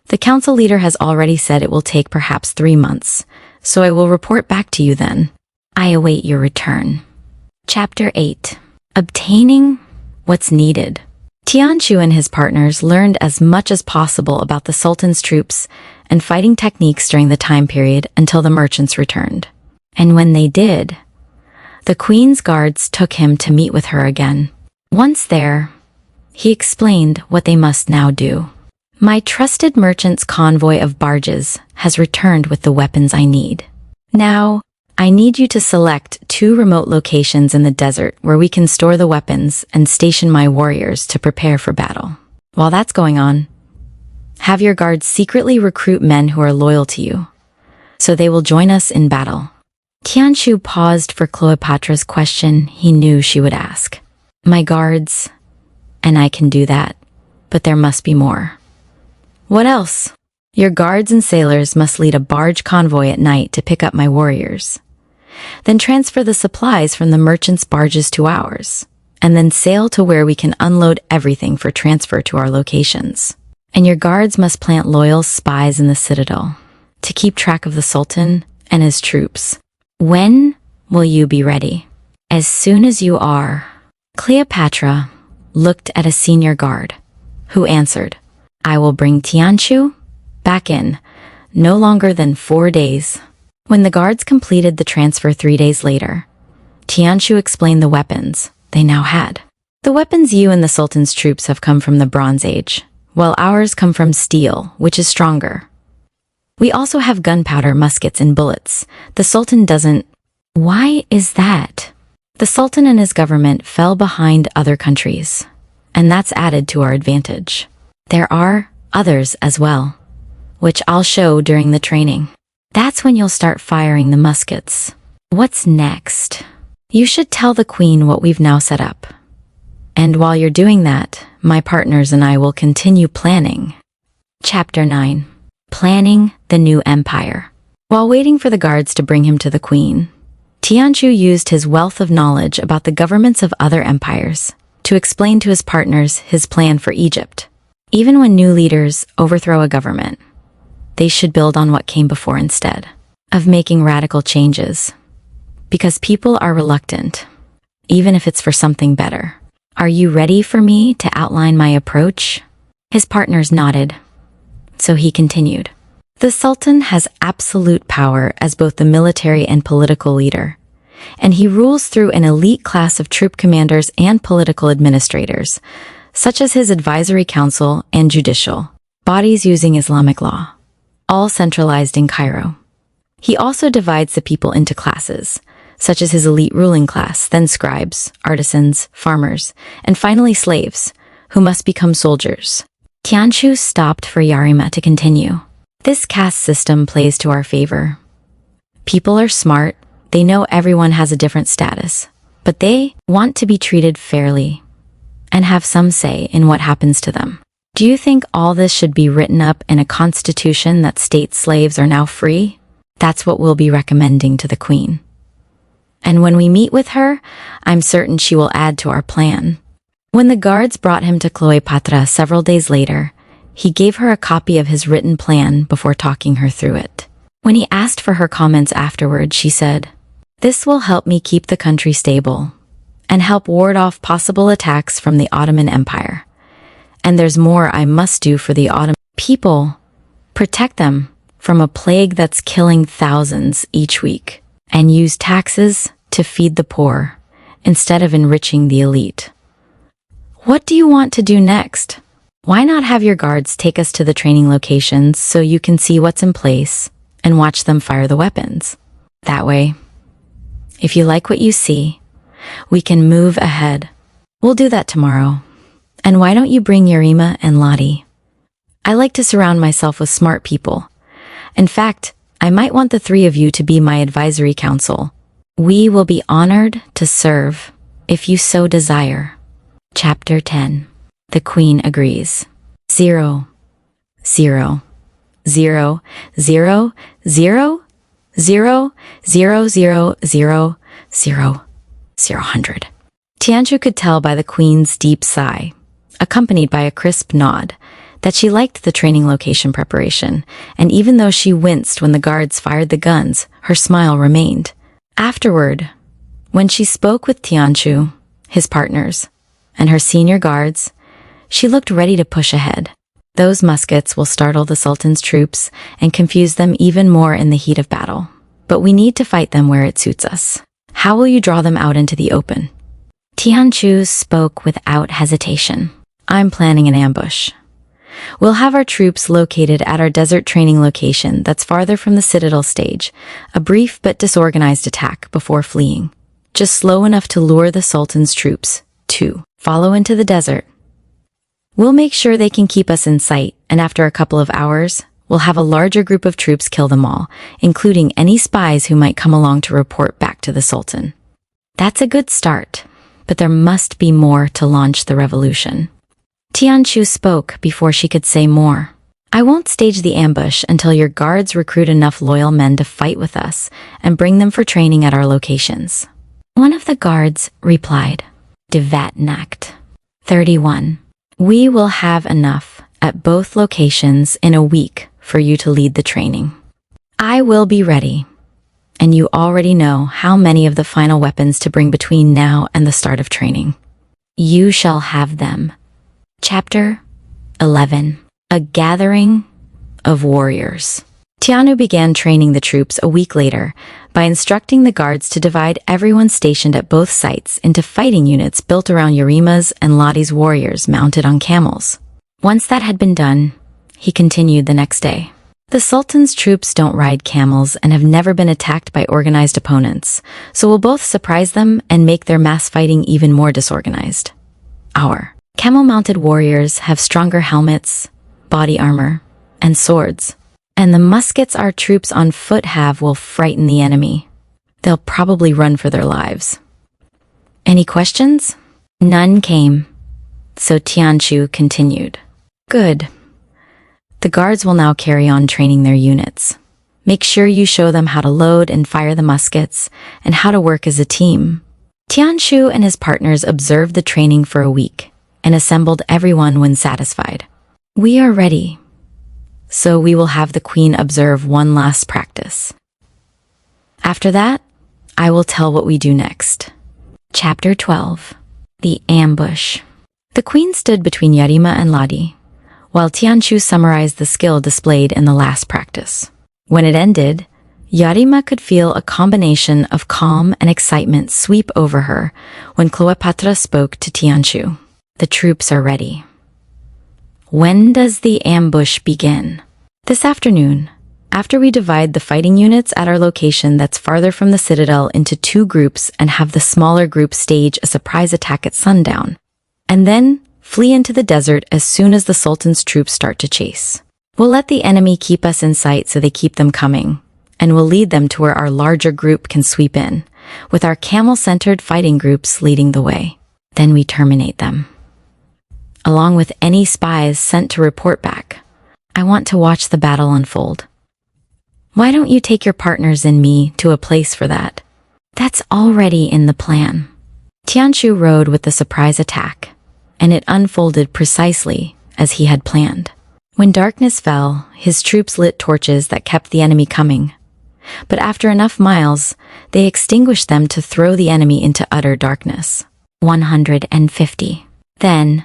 A: The council leader has already said it will take perhaps 3 months, so I will report back to you then. I await your return. Chapter 8. Obtaining what's needed. Tianqiu and his partners learned as much as possible about the Sultan's troops and fighting techniques during the time period until the merchants returned. And when they did, the queen's guards took him to meet with her again. Once there, he explained what they must now do. My trusted merchant's convoy of barges has returned with the weapons I need. Now, I need you to select 2 remote locations in the desert where we can store the weapons and station my warriors to prepare for battle. While that's going on, have your guards secretly recruit men who are loyal to you, so they will join us in battle. Tianshu paused for Cleopatra's question he knew she would ask. My guards, and I can do that, but there must be more. What else? Your guards and sailors must lead a barge convoy at night to pick up my warriors. Then transfer the supplies from the merchants' barges to ours, and then sail to where we can unload everything for transfer to our locations. And your guards must plant loyal spies in the citadel to keep track of the Sultan and his troops. When will you be ready? As soon as you are. Cleopatra looked at a senior guard, who answered, I will bring Tianshu back in no longer than 4 days. When the guards completed the transfer 3 days later, Tianshu explained the weapons they now had. The weapons you and the Sultan's troops have come from the Bronze Age, while ours come from steel, which is stronger. We also have gunpowder, muskets, and bullets. The Sultan doesn't. Why is that? The Sultan and his government fell behind other countries, and that's added to our advantage. There are others as well, which I'll show during the training. That's when you'll start firing the muskets. What's next? You should tell the Queen what we've now set up. And while you're doing that, my partners and I will continue planning. Chapter 9. Planning the New Empire. While waiting for the guards to bring him to the Queen, Tianshu used his wealth of knowledge about the governments of other empires to explain to his partners his plan for Egypt. Even when new leaders overthrow a government, they should build on what came before instead of making radical changes, because people are reluctant, even if it's for something better. Are you ready for me to outline my approach? His partners nodded, so he continued. The Sultan has absolute power as both the military and political leader, and he rules through an elite class of troop commanders and political administrators, such as his advisory council and judicial bodies using Islamic law, all centralized in Cairo. He also divides the people into classes, such as his elite ruling class, then scribes, artisans, farmers, and finally slaves, who must become soldiers. Tianshu stopped for Yarima to continue. This caste system plays to our favor. People are smart, they know everyone has a different status, but they want to be treated fairly and have some say in what happens to them. Do you think all this should be written up in a constitution that states slaves are now free? That's what we'll be recommending to the Queen. And when we meet with her, I'm certain she will add to our plan. When the guards brought him to Cleopatra several days later, he gave her a copy of his written plan before talking her through it. When he asked for her comments afterward, she said, This will help me keep the country stable and help ward off possible attacks from the Ottoman Empire. And there's more I must do for the Ottoman people. Protect them from a plague that's killing thousands each week, and use taxes to feed the poor instead of enriching the elite. What do you want to do next? Why not have your guards take us to the training locations so you can see what's in place and watch them fire the weapons? That way, if you like what you see, we can move ahead. We'll do that tomorrow. And why don't you bring Yarima and Lottie? I like to surround myself with smart people. In fact, I might want the 3 of you to be my advisory council. We will be honored to serve, if you so desire. Chapter 10. The Queen agrees. 0, 0, 0, 0, 0, 0, 0, 0, 0, 0, 000. Tianshu could tell by the Queen's deep sigh, accompanied by a crisp nod, that she liked the training location preparation, and even though she winced when the guards fired the guns, her smile remained. Afterward, when she spoke with Tianshu, his partners, and her senior guards, she looked ready to push ahead. Those muskets will startle the Sultan's troops and confuse them even more in the heat of battle. But we need to fight them where it suits us. How will you draw them out into the open? Tianshu spoke without hesitation. I'm planning an ambush. We'll have our troops located at our desert training location that's farther from the citadel stage, a brief but disorganized attack before fleeing. Just slow enough to lure the Sultan's troops to follow into the desert. We'll make sure they can keep us in sight, and after a couple of hours, we'll have a larger group of troops kill them all, including any spies who might come along to report back to the Sultan. That's a good start, but there must be more to launch the revolution. Tianshu spoke before she could say more. I won't stage the ambush until your guards recruit enough loyal men to fight with us and bring them for training at our locations. One of the guards replied, Devatnacht. 31. We will have enough at both locations in a week for you to lead the training. I will be ready, and you already know how many of the final weapons to bring between now and the start of training. You shall have them. Chapter 11. A Gathering of Warriors. Tianu began training the troops a week later by instructing the guards to divide everyone stationed at both sites into fighting units built around Yarima's and Lotti's warriors mounted on camels. Once that had been done, he continued the next day. The Sultan's troops don't ride camels and have never been attacked by organized opponents, so we'll both surprise them and make their mass fighting even more disorganized. Our camel-mounted warriors have stronger helmets, body armor, and swords, and the muskets our troops on foot have will frighten the enemy. They'll probably run for their lives. Any questions? None came, so Tianshu continued. Good. The guards will now carry on training their units. Make sure you show them how to load and fire the muskets and how to work as a team. Tianshu and his partners observed the training for a week and assembled everyone when satisfied. We are ready, so we will have the queen observe one last practice. After that, I will tell what we do next. Chapter 12. The Ambush. The queen stood between Yarima and Ladi, while Tianshu summarized the skill displayed in the last practice. When it ended, Yarima could feel a combination of calm and excitement sweep over her when Cleopatra spoke to Tianshu. The troops are ready. When does the ambush begin? This afternoon, after we divide the fighting units at our location that's farther from the citadel into 2 groups and have the smaller group stage a surprise attack at sundown, and then flee into the desert as soon as the Sultan's troops start to chase. We'll let the enemy keep us in sight so they keep them coming, and we'll lead them to where our larger group can sweep in, with our camel-centered fighting groups leading the way. Then we terminate them, along with any spies sent to report back. I want to watch the battle unfold. Why don't you take your partners and me to a place for that? That's already in the plan. Tianshu rode with the surprise attack, and it unfolded precisely as he had planned. When darkness fell, his troops lit torches that kept the enemy coming. But after enough miles, they extinguished them to throw the enemy into utter darkness. 150. Then,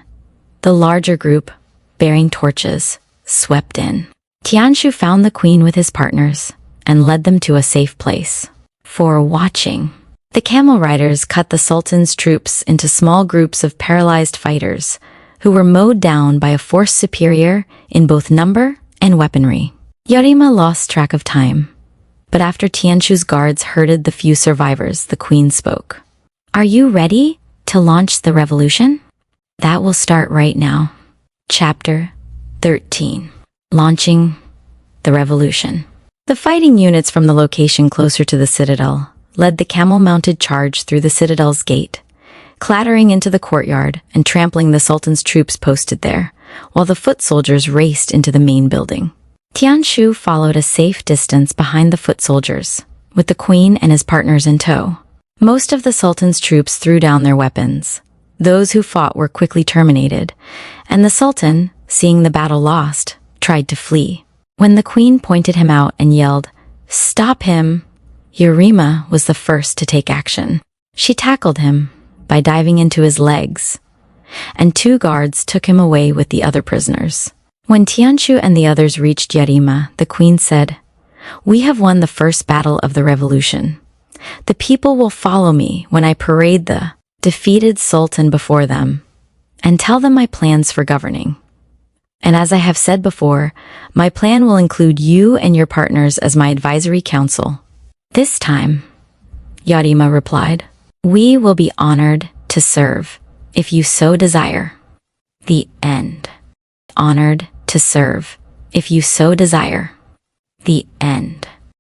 A: the larger group, bearing torches, swept in. Tianshu found the queen with his partners and led them to a safe place for watching. The camel riders cut the Sultan's troops into small groups of paralyzed fighters who were mowed down by a force superior in both number and weaponry. Yarima lost track of time, but after Tianshu's guards herded the few survivors, the queen spoke. Are you ready to launch the revolution? That will start right now. Chapter 13. Launching the revolution. The fighting units from the location closer to the citadel led the camel-mounted charge through the citadel's gate, clattering into the courtyard and trampling the Sultan's troops posted there, while the foot soldiers raced into the main building. Tianshu followed a safe distance behind the foot soldiers, with the queen and his partners in tow. Most of the Sultan's troops threw down their weapons. Those who fought were quickly terminated, and the Sultan, seeing the battle lost, tried to flee. When the queen pointed him out and yelled, "Stop him!" Yarima was the first to take action. She tackled him by diving into his legs, and 2 guards took him away with the other prisoners. When Tianshu and the others reached Yarima, the queen said, "We have won the first battle of the revolution. The people will follow me when I parade the defeated Sultan before them and tell them my plans for governing. And as I have said before, my plan will include you and your partners as my advisory council." This time, Yarima replied, "We will be honored to serve, if you so desire." The end. Honored to serve, if you so desire. The end.